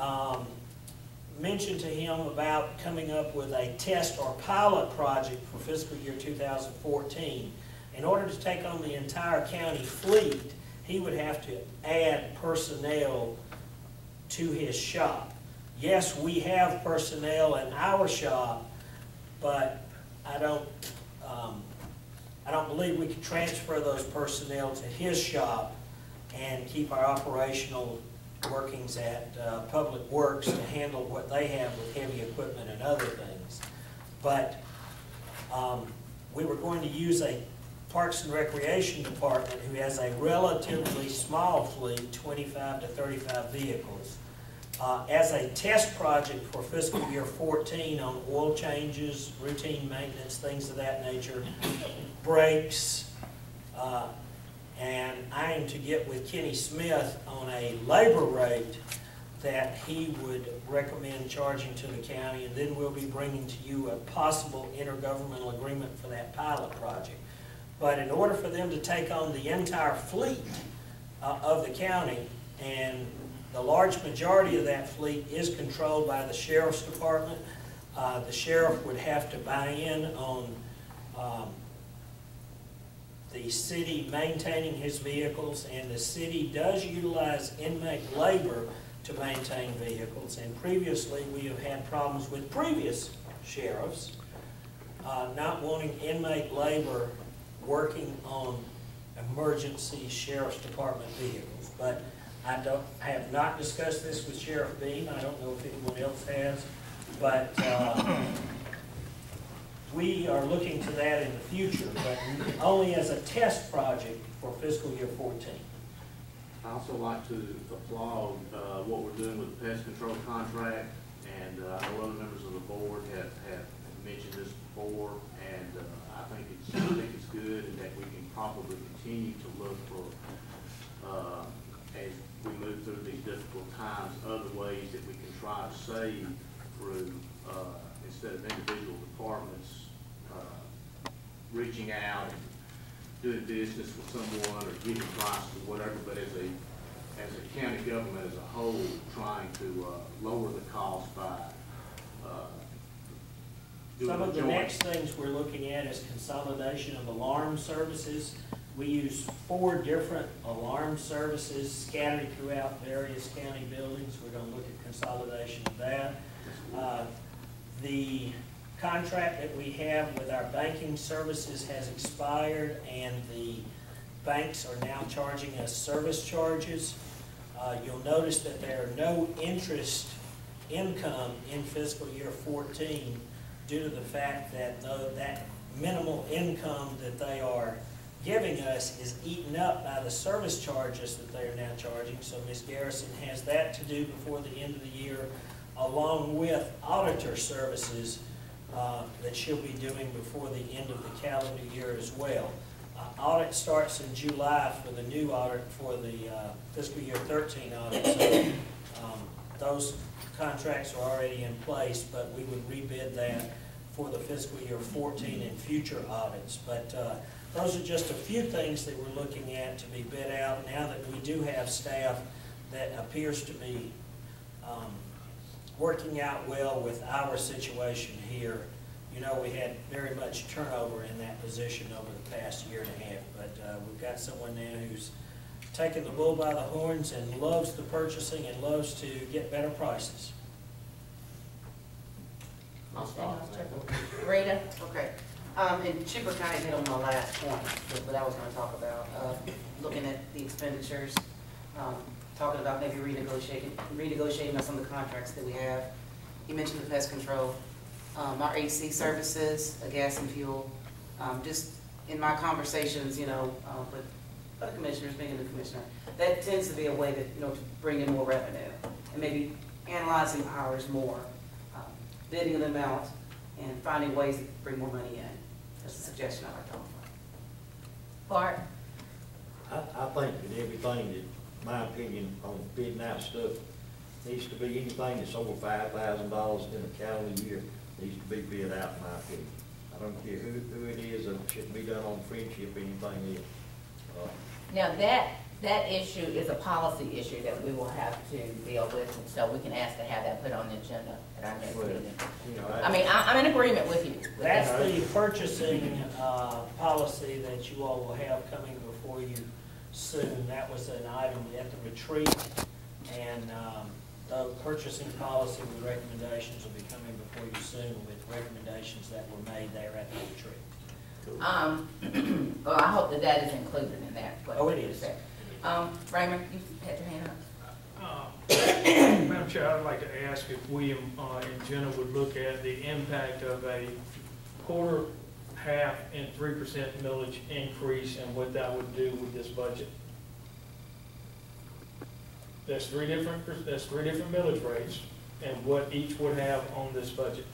mentioned to him about coming up with a test or pilot project for fiscal year 2014. In order to take on the entire county fleet, he would have to add personnel to his shop. Yes, we have personnel in our shop, but I don't believe we could transfer those personnel to his shop and keep our operational workings at Public Works to handle what they have with heavy equipment and other things. But we were going to use a Parks and Recreation Department who has a relatively small fleet, 25 to 35 vehicles, as a test project for fiscal year 14 on oil changes, routine maintenance, things of that nature, brakes, And I am to get with Kenny Smith on a labor rate that he would recommend charging to the county, and then we'll be bringing to you a possible intergovernmental agreement for that pilot project. But in order for them to take on the entire fleet of the county, and the large majority of that fleet is controlled by the sheriff's department, the sheriff would have to buy in on the city maintaining his vehicles, and the city does utilize inmate labor to maintain vehicles. And previously, we have had problems with previous sheriffs not wanting inmate labor working on emergency sheriff's department vehicles. But I have not discussed this with Sheriff Beam. I don't know if anyone else has, but we are looking to that in the future, but only as a test project for fiscal year 14. I also like to applaud what we're doing with the pest control contract, and I know other members of the board have mentioned this before, and I think it's good, and that we can probably continue to look for, as we move through these difficult times, other ways that we can try to save through, instead of individual departments reaching out and doing business with someone or giving prices or whatever, but as a county government as a whole, trying to lower the cost by doing Some of the joint. next things we're looking at is consolidation of alarm services. We use 4 different alarm services scattered throughout various county buildings. We're going to look at consolidation of that. The contract that we have with our banking services has expired, and the banks are now charging us service charges. You'll notice that there are no interest income in fiscal year 14 due to the fact that that minimal income that they are giving us is eaten up by the service charges that they are now charging. So Ms. Garrison has that to do before the end of the year, along with auditor services that she'll be doing before the end of the calendar year as well. Audit starts in July for the new audit for the fiscal year 13 audit. So those contracts are already in place, but we would rebid that for the fiscal year 14 and future audits. But those are just a few things that we're looking at to be bid out now that we do have staff that appears to be working out well with our situation here. You know, we had very much turnover in that position over the past year and a half, but we've got someone now who's taken the bull by the horns and loves the purchasing and loves to get better prices. Rita? Okay. And Chipper kind of hit on my last point, but I was going to talk about, looking at the expenditures, talking about maybe renegotiating on some of the contracts that we have. You mentioned the pest control, our AC services, gas and fuel. Just in my conversations, you know, with other commissioners, being a new commissioner, that tends to be a way that, you know, to bring in more revenue and maybe analyzing ours more, bidding them out and finding ways to bring more money in. That's a suggestion I'd like to offer. Bart? I think that everything that, my opinion on bidding out stuff, needs to be anything that's over $5,000 in a calendar year, needs to be bid out, in my opinion. I don't care who it is, it shouldn't be done on friendship, anything else. Now, that issue is a policy issue that we will have to deal with, and so we can ask to have that put on the agenda at our next Well, meeting. you know, I mean, I'm in agreement with you. with That's that. the purchasing policy that you all will have coming before you soon. That was an item at the retreat, and the purchasing policy with recommendations will be coming before you soon with recommendations that were made there at the retreat. Well, I hope that is included in that. what Oh, it you is. said. Raymond, you had your hand up. Madam Chair, I'd like to ask if we, in Jenna, would look at the impact of a quarter, half, and 3% millage increase and what that would do with this budget. That's three different millage rates and what each would have on this budget.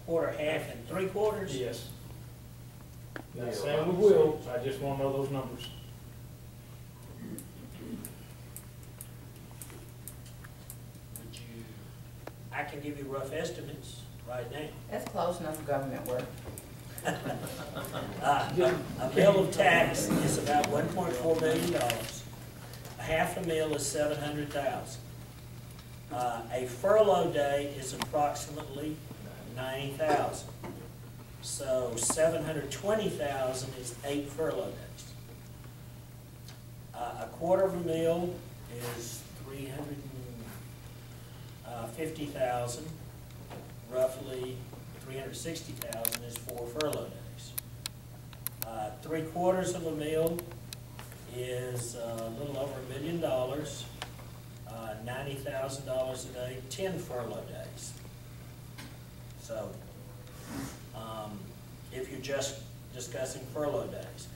Quarter, half, and 3/4? Yes. Not saying we will, so I just wanna know those numbers. Would you, I can give you rough estimates right now. That's close enough for government work. A mill of tax is about $1.4 million. A half a mill is $700,000. A furlough day is approximately $90,000. So $720,000 is 8 furlough days. A quarter of a mill is $350,000. Roughly $360,000 is 4 furlough days. 3/4 of a mill is a little over $1 million, $90,000 a day, 10 furlough days. So, if you're just discussing furlough days.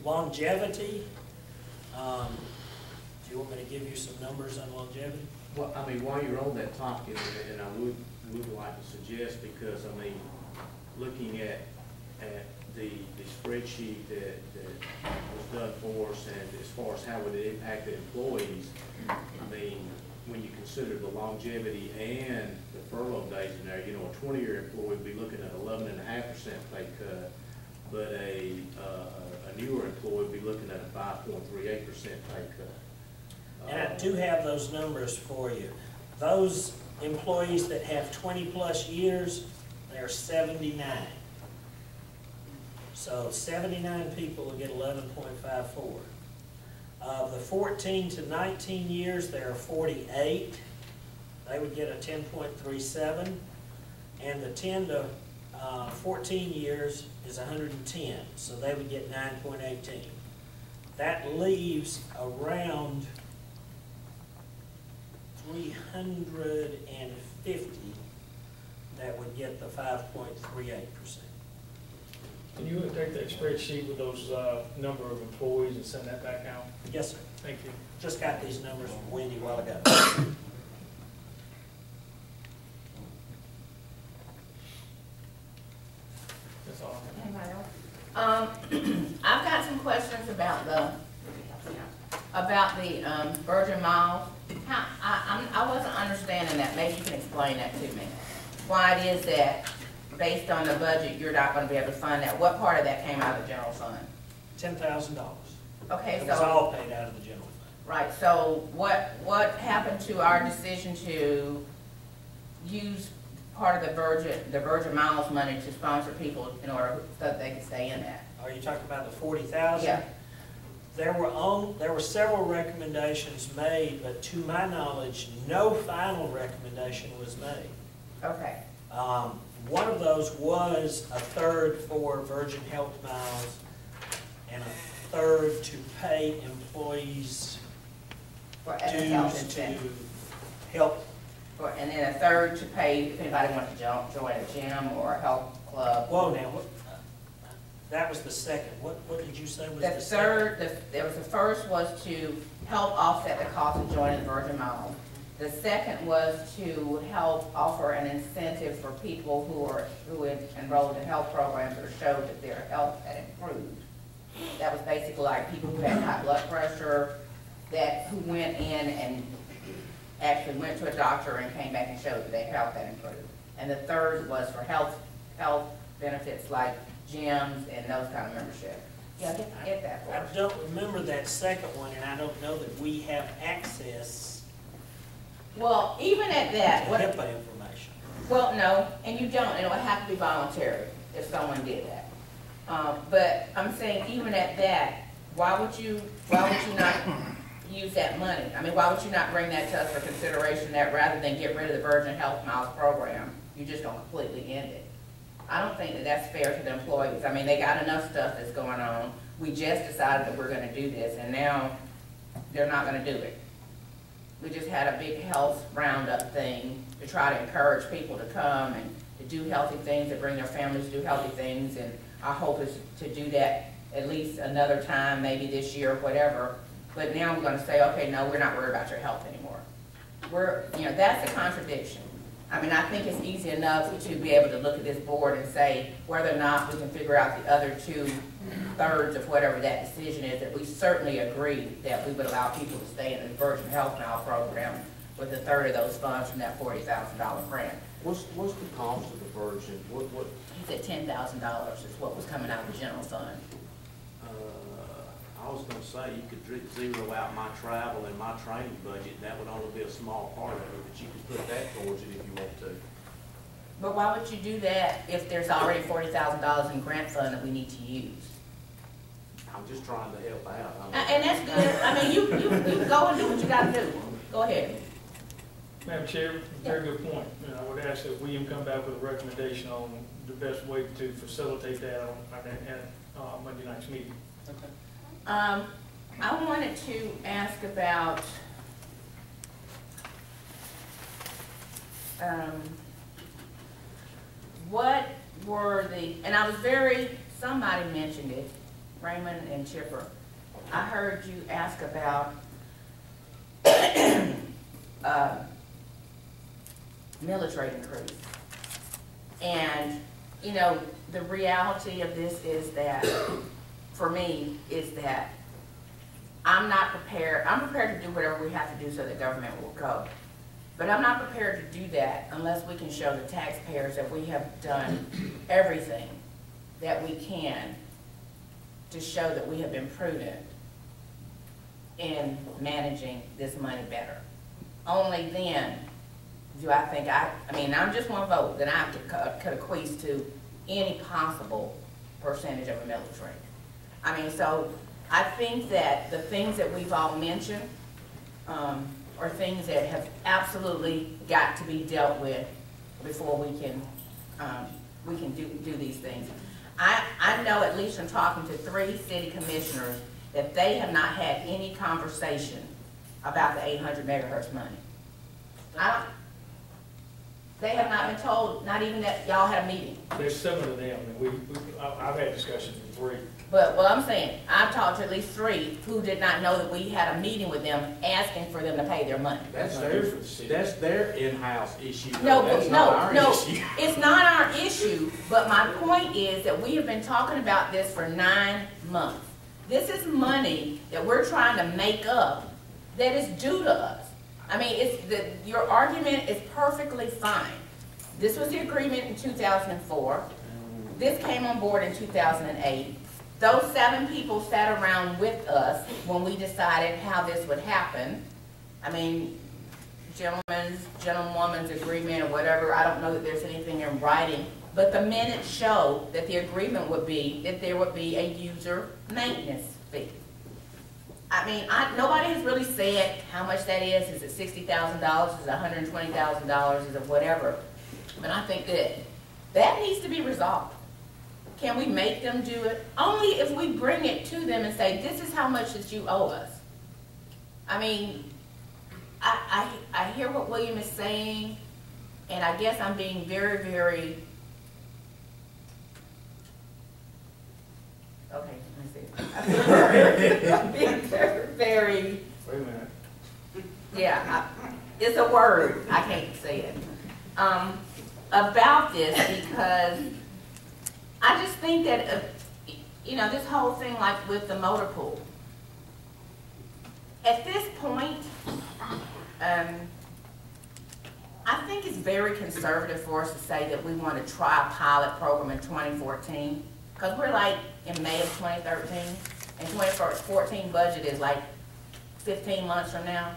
Longevity, do you want me to give you some numbers on longevity? Well, I mean, while you're on that topic, and I would like to suggest, because, I mean, looking at the spreadsheet that was done for us, and as far as how it impacted employees, I mean, when you consider the longevity and the furlough days in there, you know, a 20-year employee would be looking at 11.5% pay cut, but a newer employee would be looking at a 5.38% pay cut. And I do have those numbers for you. Those employees that have 20-plus years, they're 79. So 79 people will get 11.54. Of the 14 to 19 years, there are 48. They would get a 10.37. And the 10 to 14 years is 110, so they would get 9.18. That leaves around 350 that would get the 5.38%. Can you take that spreadsheet with those number of employees and send that back out? Yes, sir. Thank you. Just got these numbers from Wendy a while ago. That's all. Anybody else? I've got some questions about the Virgin Miles. I wasn't understanding that. Maybe you can explain that to me. Why it is that, based on the budget, you're not gonna be able to fund that? What part of that came out of the general fund? $10,000. Okay, It was so, all paid out of the general fund. right, so what happened to our decision to use part of the Virgin Miles money to sponsor people in order so that they could stay in that? Are you talking about the 40,000? Yeah. There were several recommendations made, but to my knowledge, no final recommendation was made. Okay, One of those was a third for Virgin Health Miles and a third to pay employees for as a health dues to incentive. help. And then a third to pay if anybody wants to join a gym or a health club. Whoa, now, that was the second. What did you say was the The second? third, the first was to help offset the cost of joining the Virgin Mile. The second was to help offer an incentive for people who enrolled in health programs that showed that their health had improved. That was basically like people who had high blood pressure, who went in and actually went to a doctor and came back and showed that their health had improved. And the third was for health benefits like gyms and those kind of membership. Yeah, get that for I us. don't remember that second one, and I don't know that we have access Well, even at to that, HIPAA information. well, no, and you don't, and it would have to be voluntary if someone did that. But I'm saying even at that, why would you not use that money? I mean, why would you not bring that to us for consideration, that rather than get rid of the Virgin Health Miles program, you just don't completely end it? I don't think that that's fair to the employees. I mean, they got enough stuff that's going on. We just decided that we're gonna do this, and now they're not gonna do it. We just had a big health roundup thing to try to encourage people to come and to do healthy things, to bring their families to do healthy things, and our hope is to do that at least another time, maybe this year or whatever. But now we're gonna say, okay, no, we're not worried about your health anymore. That's a contradiction. I mean, I think it's easy enough to be able to look at this board and say whether or not we can figure out the other 2/3 of whatever that decision is, that we certainly agree that we would allow people to stay in the Virgin Health Now program with 1/3 of those funds from that $40,000 grant. What's the cost of the Virgin? What? He said $10,000 is what was coming out of the general fund. I was gonna say, you could zero out my travel and my training budget, that would only be a small part of it, but you could put that towards it if you want to. But why would you do that if there's already $40,000 in grant fund that we need to use? I'm just trying to help out. I mean, And that's good. I mean, you go and do what you gotta do. Go ahead. Madam Chair, very good point. And I would ask that William come back with a recommendation on the best way to facilitate that at Monday night's meeting. Okay. I wanted to ask about what were and I was somebody mentioned it, Raymond and Chipper. I heard you ask about millage rate increase. And, you know, the reality of this is that, for me, is that I'm prepared to do whatever we have to do so that government will go. But I'm not prepared to do that unless we can show the taxpayers that we have done everything that we can to show that we have been prudent in managing this money better. Only then do I think I mean, I'm just one vote that I could equate to any possible percentage of a millage rate. I mean, so I think that the things that we've all mentioned are things that have absolutely got to be dealt with before we can do these things. I know, at least from talking to 3 city commissioners, that they have not had any conversation about the 800 megahertz money. They have not been told, not even that y'all had a meeting. There's 7 of them, and I've had discussions with 3. But what I'm saying, I've talked to at least 3 who did not know that we had a meeting with them asking for them to pay their money. That's their in-house issue. No, That's not our no, issue. it's not our issue, but my point is that we have been talking about this for 9 months. This is money that we're trying to make up that is due to us. I mean, your argument is perfectly fine. This was the agreement in 2004. This came on board in 2008. Those 7 people sat around with us when we decided how this would happen. I mean, gentlewoman's agreement or whatever, I don't know that there's anything in writing, but the minutes show that the agreement would be that there would be a user maintenance fee. I mean, nobody has really said how much that is. Is it $60,000? Is it $120,000? Is it whatever? But I think that needs to be resolved. Can we make them do it? Only if we bring it to them and say, this is how much that you owe us. I mean, I hear what William is saying, and I guess I'm being very, very, okay, let me see. I'm being very, very, Wait a minute. yeah, it's a word, I can't say it, about this, because I just think that, you know, this whole thing like with the motor pool, at this point, I think it's very conservative for us to say that we want to try a pilot program in 2014, because we're like in May of 2013, and 2014 budget is like 15 months from now.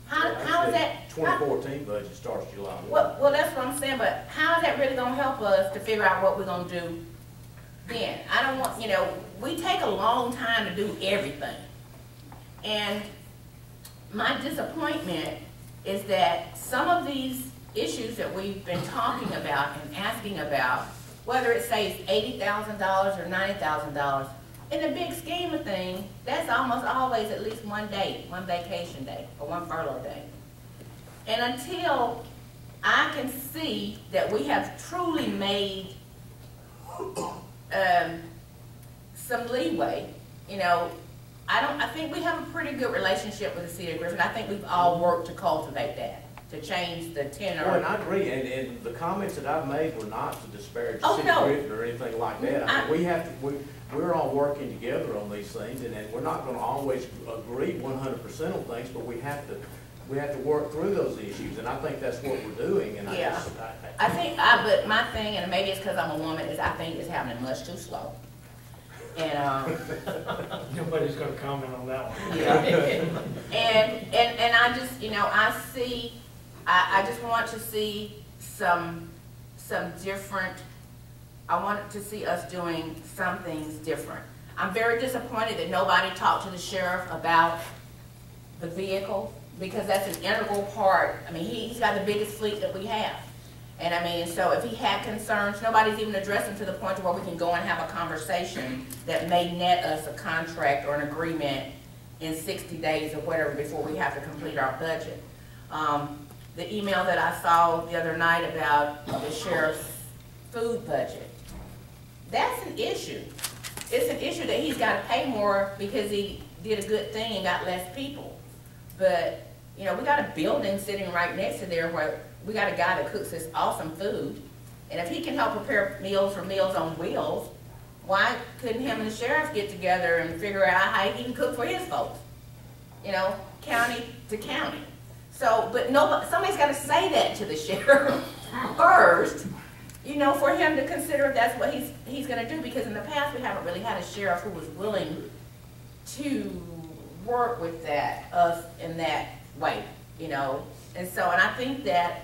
How is that? 2014 budget starts July 1. Well, that's what I'm saying, but how is that really going to help us to figure out what we're going to do then? I don't want, you know, we take a long time to do everything. And my disappointment is that some of these issues that we've been talking about and asking about, whether it says $80,000 or $90,000, in the big scheme of things, that's almost always at least one day, one vacation day, or one furlough day. And until I can see that we have truly made some leeway, you know, I think we have a pretty good relationship with the city of Griffin. I think we've all worked to cultivate that, to change the tenor. Well, and I agree, and the comments that I've made were not to disparage Oh, City no. Griffin or anything like that. I mean, we have to, we're all working together on these things, and we're not gonna always agree 100% on things, but we have to work through those issues, and I think that's what we're doing, and Yeah. I think, but my thing, and maybe it's because I'm a woman, is I think it's happening much too slow. And, Nobody's gonna comment on that one. yeah. And I just, I just want to see some different, I want to see us doing some things different. I'm very disappointed that nobody talked to the sheriff about the vehicle, because that's an integral part. I mean, he's got the biggest fleet that we have. And I mean, so if he had concerns, nobody's even addressed them to the point to where we can go and have a conversation that may net us a contract or an agreement in 60 days or whatever before we have to complete our budget. The email that I saw the other night about the sheriff's food budget, that's an issue. It's an issue that he's got to pay more because he did a good thing and got less people. But, we got a building sitting right next to there where we got a guy that cooks this awesome food. And if he can help prepare meals for Meals on Wheels, why couldn't him and the sheriff get together and figure out how he can cook for his folks? County to county. So, but nobody, somebody's got to say that to the sheriff first, for him to consider if that's what he's going to do. Because in the past, we haven't really had a sheriff who was willing to work with us in that way, And so, and I think that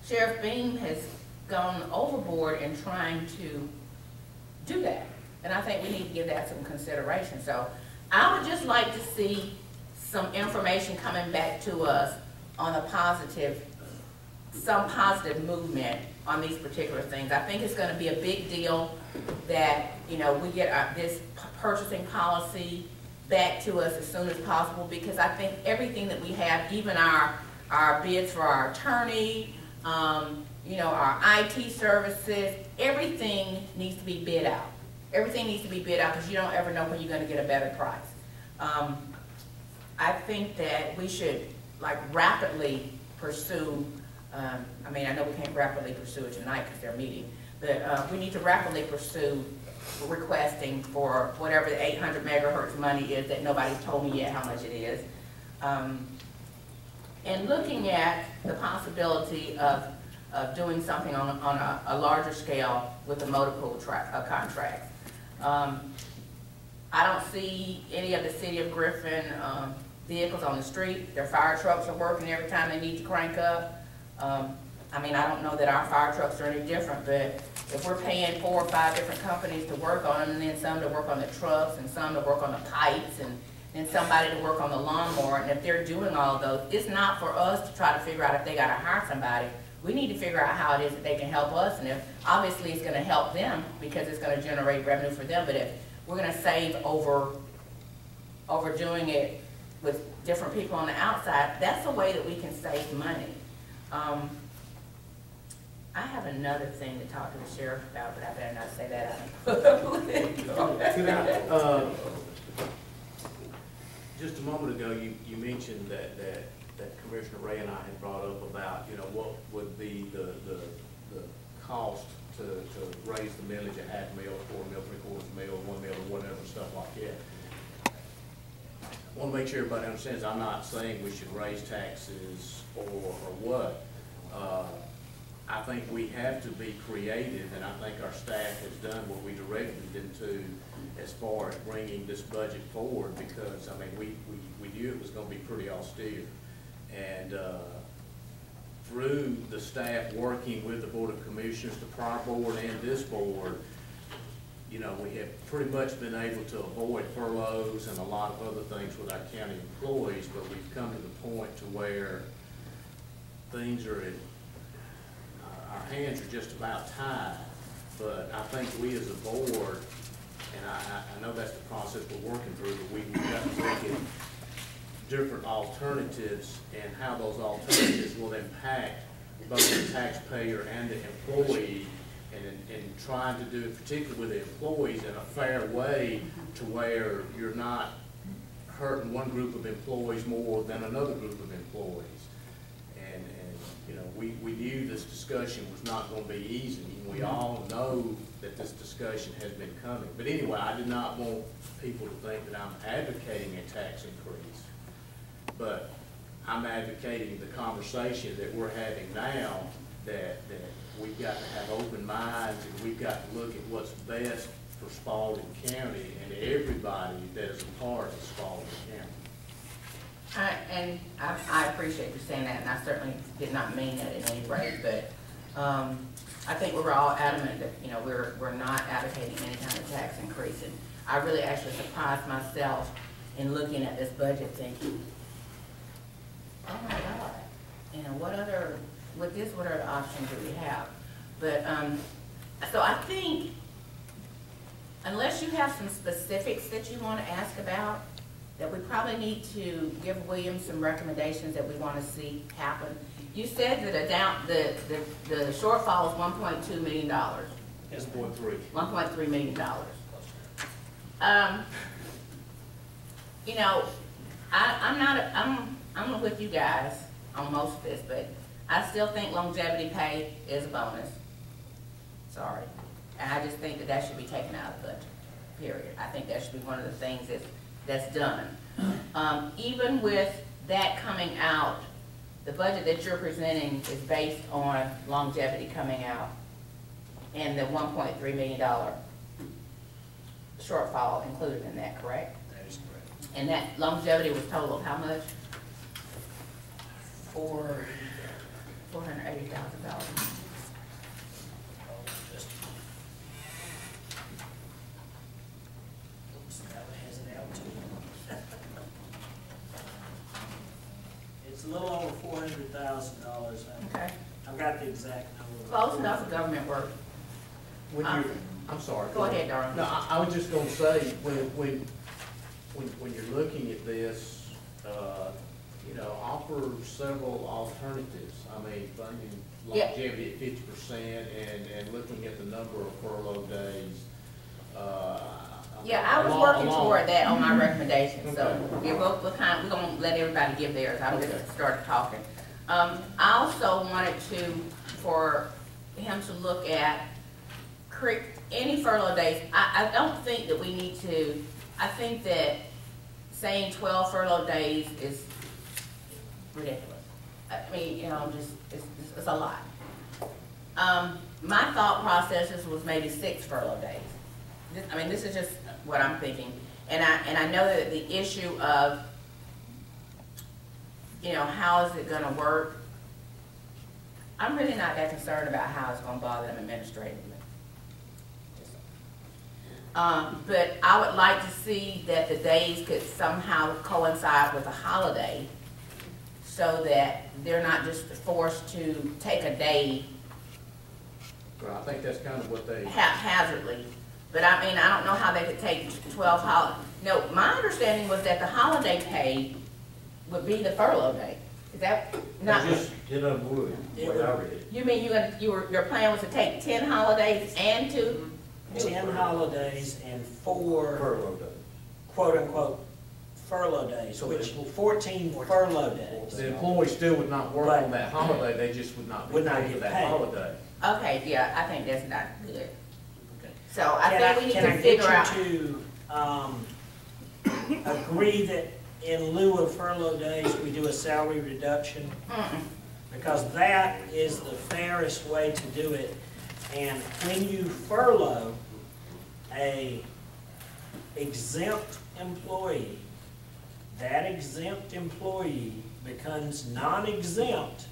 Sheriff Beam has gone overboard in trying to do that. And I think we need to give that some consideration. So I would just like to see some information coming back to us on some positive movement on these particular things. I think it's going to be a big deal that, we get this purchasing policy back to us as soon as possible, because I think everything that we have, even our bids for our attorney, our IT services, everything needs to be bid out. Everything needs to be bid out because you don't ever know when you're going to get a better price. I think that we should rapidly pursue, I know we can't rapidly pursue it tonight because they're meeting, but we need to rapidly pursue requesting for whatever the 800 megahertz money is that nobody told me yet how much it is. And looking at the possibility of doing something on a larger scale with the motor pool contracts. I don't see any of the City of Griffin vehicles on the street. Their fire trucks are working every time they need to crank up. I don't know that our fire trucks are any different, but if we're paying 4 or 5 different companies to work on them, and then some to work on the trucks, and some to work on the pipes, and then somebody to work on the lawnmower, and if they're doing all of those, it's not for us to try to figure out if they got to hire somebody. We need to figure out how it is that they can help us, and if obviously it's going to help them because it's going to generate revenue for them, but if we're going to save over doing it with different people on the outside, that's a way that we can save money. I have another thing to talk to the sheriff about, but I better not say that out. Just a moment ago, you mentioned that Commissioner Ray and I had brought up about, what would be the cost to raise the millage a half mil, 1/4 mil, 3/4 mil, 1 mil, or whatever, stuff like that. I want to make sure everybody understands I'm not saying we should raise taxes or what. I think we have to be creative, and I think our staff has done what we directed them to as far as bringing this budget forward, because, we knew it was going to be pretty austere. And through the staff working with the Board of Commissioners, the prior board, and this board, we have pretty much been able to avoid furloughs and a lot of other things with our county employees, but we've come to the point to where things are in our hands are just about tied. But I think we as a board, and I know that's the process we're working through, but we've got to look at different alternatives and how those alternatives will impact both the taxpayer and the employee, and trying to do it particularly with the employees in a fair way to where you're not hurting one group of employees more than another group of employees. And, you know, we knew this discussion was not gonna be easy, and we all know that this discussion has been coming. But anyway, I did not want people to think that I'm advocating a tax increase, but I'm advocating the conversation that we're having now, that we've got to have open minds, and we've got to look at what's best for Spalding County and everybody that is a part of Spalding County. I appreciate you saying that, and I certainly did not mean that in any way, but I think we were all adamant that, you know, we're not advocating any kind of tax increase. And I really actually surprised myself in looking at this budget thinking, oh my God, you know, what other options do we have? But, so I think, unless you have some specifics that you want to ask about, that we probably need to give William some recommendations that we want to see happen. You said that the shortfall is $1.2 million. Yes, $1.3 million. You know, I'm with you guys on most of this, but I still think longevity pay is a bonus. Sorry. And I just think that should be taken out of the budget, period. I think that should be one of the things that's done. Even with that coming out, the budget that you're presenting is based on longevity coming out and the $1.3 million shortfall included in that, correct? that is correct. And that longevity was total of how much? For $480,000. just, oops, that one has it out too. It's a little over $400,000. Okay. I've got the exact number. Close enough for government work. When you're, I'm sorry. Go ahead, Darrell. No, I was just gonna say, when you're looking at this, you know, offer several alternatives. I mean, funding Yeah. longevity at 50% and looking at the number of furlough days. Yeah, I was working toward that on my recommendation, so we're gonna let everybody give theirs. I just started talking. I also wanted for him to look at any furlough days. I don't think that we need to, I think that saying 12 furlough days is ridiculous. I mean, you know, it's a lot. My thought processes was maybe 6 furlough days. I mean, this is just what I'm thinking. And I know that the issue of, you know, how is it gonna work, I'm really not that concerned about how it's gonna bother them administratively. But I would like to see that the days could somehow coincide with a holiday so that they're not just forced to take a day Well, I think that's kind of what they. haphazardly. But I mean, I don't know how they could take 12 holidays. No, my understanding was that the holiday pay would be the furlough day. Is that not? Just get on wood, the way I read it. You mean your plan was to take 10 holidays and 10 holidays and 4 Furlough days. quote-unquote furlough days, So which the- 14 furlough days. The employee still would not work on that holiday, they just would not be Would not paid get for that paid. holiday. Okay, yeah, I think that's not good. Okay. So I think we need to figure out. Can I get you to agree that in lieu of furlough days, we do a salary reduction? Because that is the fairest way to do it. And when you furlough a exempt employee, that exempt employee becomes non-exempt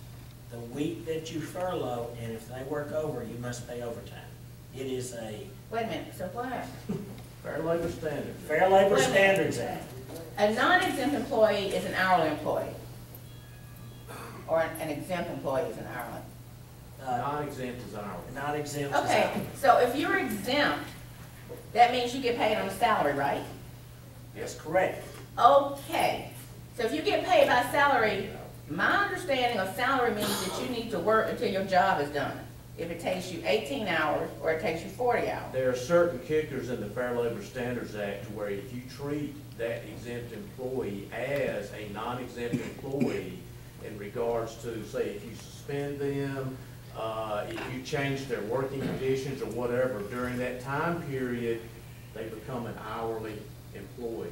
the week that you furlough, and if they work over, you must pay overtime. It is a Wait a minute, so what? Fair labor standard. Fair Labor Wait a minute. Standards Act. A non-exempt employee is an hourly employee. Or an exempt employee is an hourly. Non-exempt is hourly. Non-exempt is Okay, out. so if you're exempt, that means you get paid on a salary, right? Yes, correct. Okay, so if you get paid by salary, my understanding of salary means that you need to work until your job is done. if it takes you 18 hours or it takes you 40 hours. There are certain kickers in the Fair Labor Standards Act where if you treat that exempt employee as a non-exempt employee in regards to, say, if you suspend them, if you change their working conditions or whatever, during that time period, they become an hourly employee.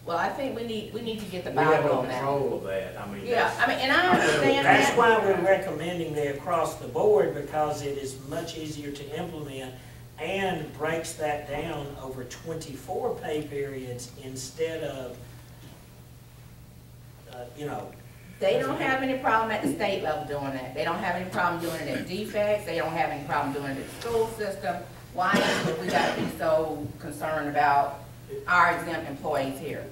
Well, I think we need to get the We have Bible no on that. control of that, I mean. Yeah, that's- I mean, and I understand that. That's why we're recommending the across the board, because it is much easier to implement and breaks that down over 24 pay periods instead of, you know. They don't have any problem at the state level doing that. They don't have any problem doing it at defects. They don't have any problem doing it at the school system. Why is it we gotta be so concerned about our exempt employees here?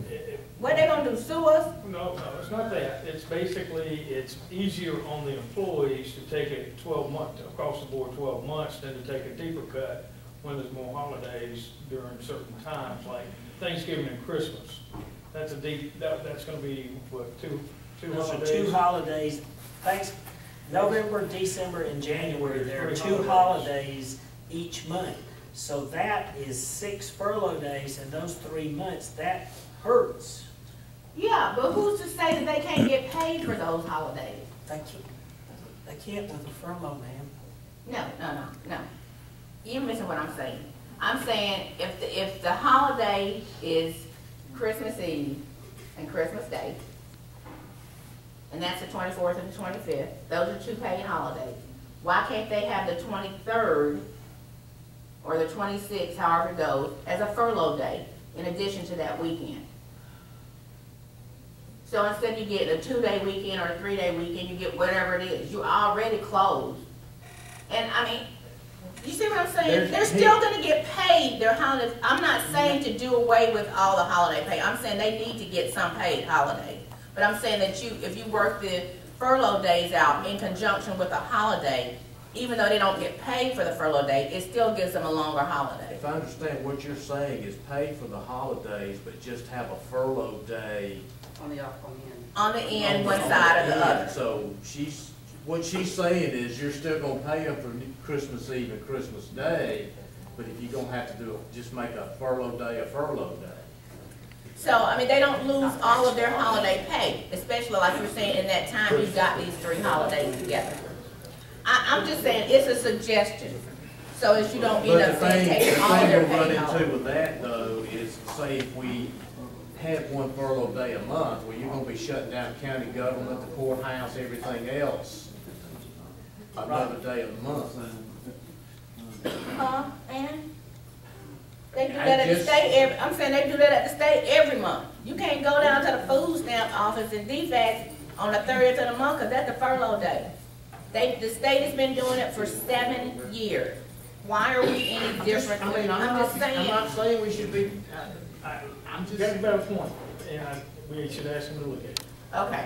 What they gonna do, sue us? No, it's not that. It's basically, it's easier on the employees to take a 12-month, across the board 12 months than to take a deeper cut when there's more holidays during certain times, like Thanksgiving and Christmas. That's that's gonna be, what, two Those are holidays? two holidays, thanks, November, December, and January, there are two holidays each month. So that is 6 furlough days in those 3 months, that hurts. Yeah, but who's to say that they can't get paid for those holidays? They can't with a furlough, ma'am. No. You're missing what I'm saying. I'm saying if the holiday is Christmas Eve and Christmas Day, and that's the 24th and the 25th, those are 2 paid holidays. Why can't they have the 23rd or the 26th, however it goes, as a furlough day in addition to that weekend? So instead you get a 2-day weekend or a 3-day weekend, you get whatever it is. You're already closed. And I mean, you see what I'm saying? They're still gonna get paid their holidays. I'm not saying to do away with all the holiday pay. I'm saying they need to get some paid holidays. But I'm saying that if you work the furlough days out in conjunction with a holiday, even though they don't get paid for the furlough day, it still gives them a longer holiday. If I understand what you're saying is pay for the holidays, but just have a furlough day. On the end. On the end, one side or the other. So what she's saying is you're still gonna pay them for Christmas Eve and Christmas Day, but if you're gonna have to do it, just make a furlough day. So, I mean, they don't lose all of their holiday pay, especially like you were saying, in that time you've got these 3 holidays together. I'm just saying, it's a suggestion, so that you don't end up taking all of their The thing we'll run pay into holidays. with that though is, say if we have one furlough day a month, well, you're gonna be shutting down county government, the courthouse, everything else, another day a month. And they do that at the state I'm saying they do that at the state every month. You can't go down to the food stamp office in DFAX on the 30th of the month, because that's the furlough day. The state has been doing it for 7 years. Why are we any different? I'm just I'm saying. not saying we should be, I'm You got a just, better point, and we should ask them to look at it. Okay,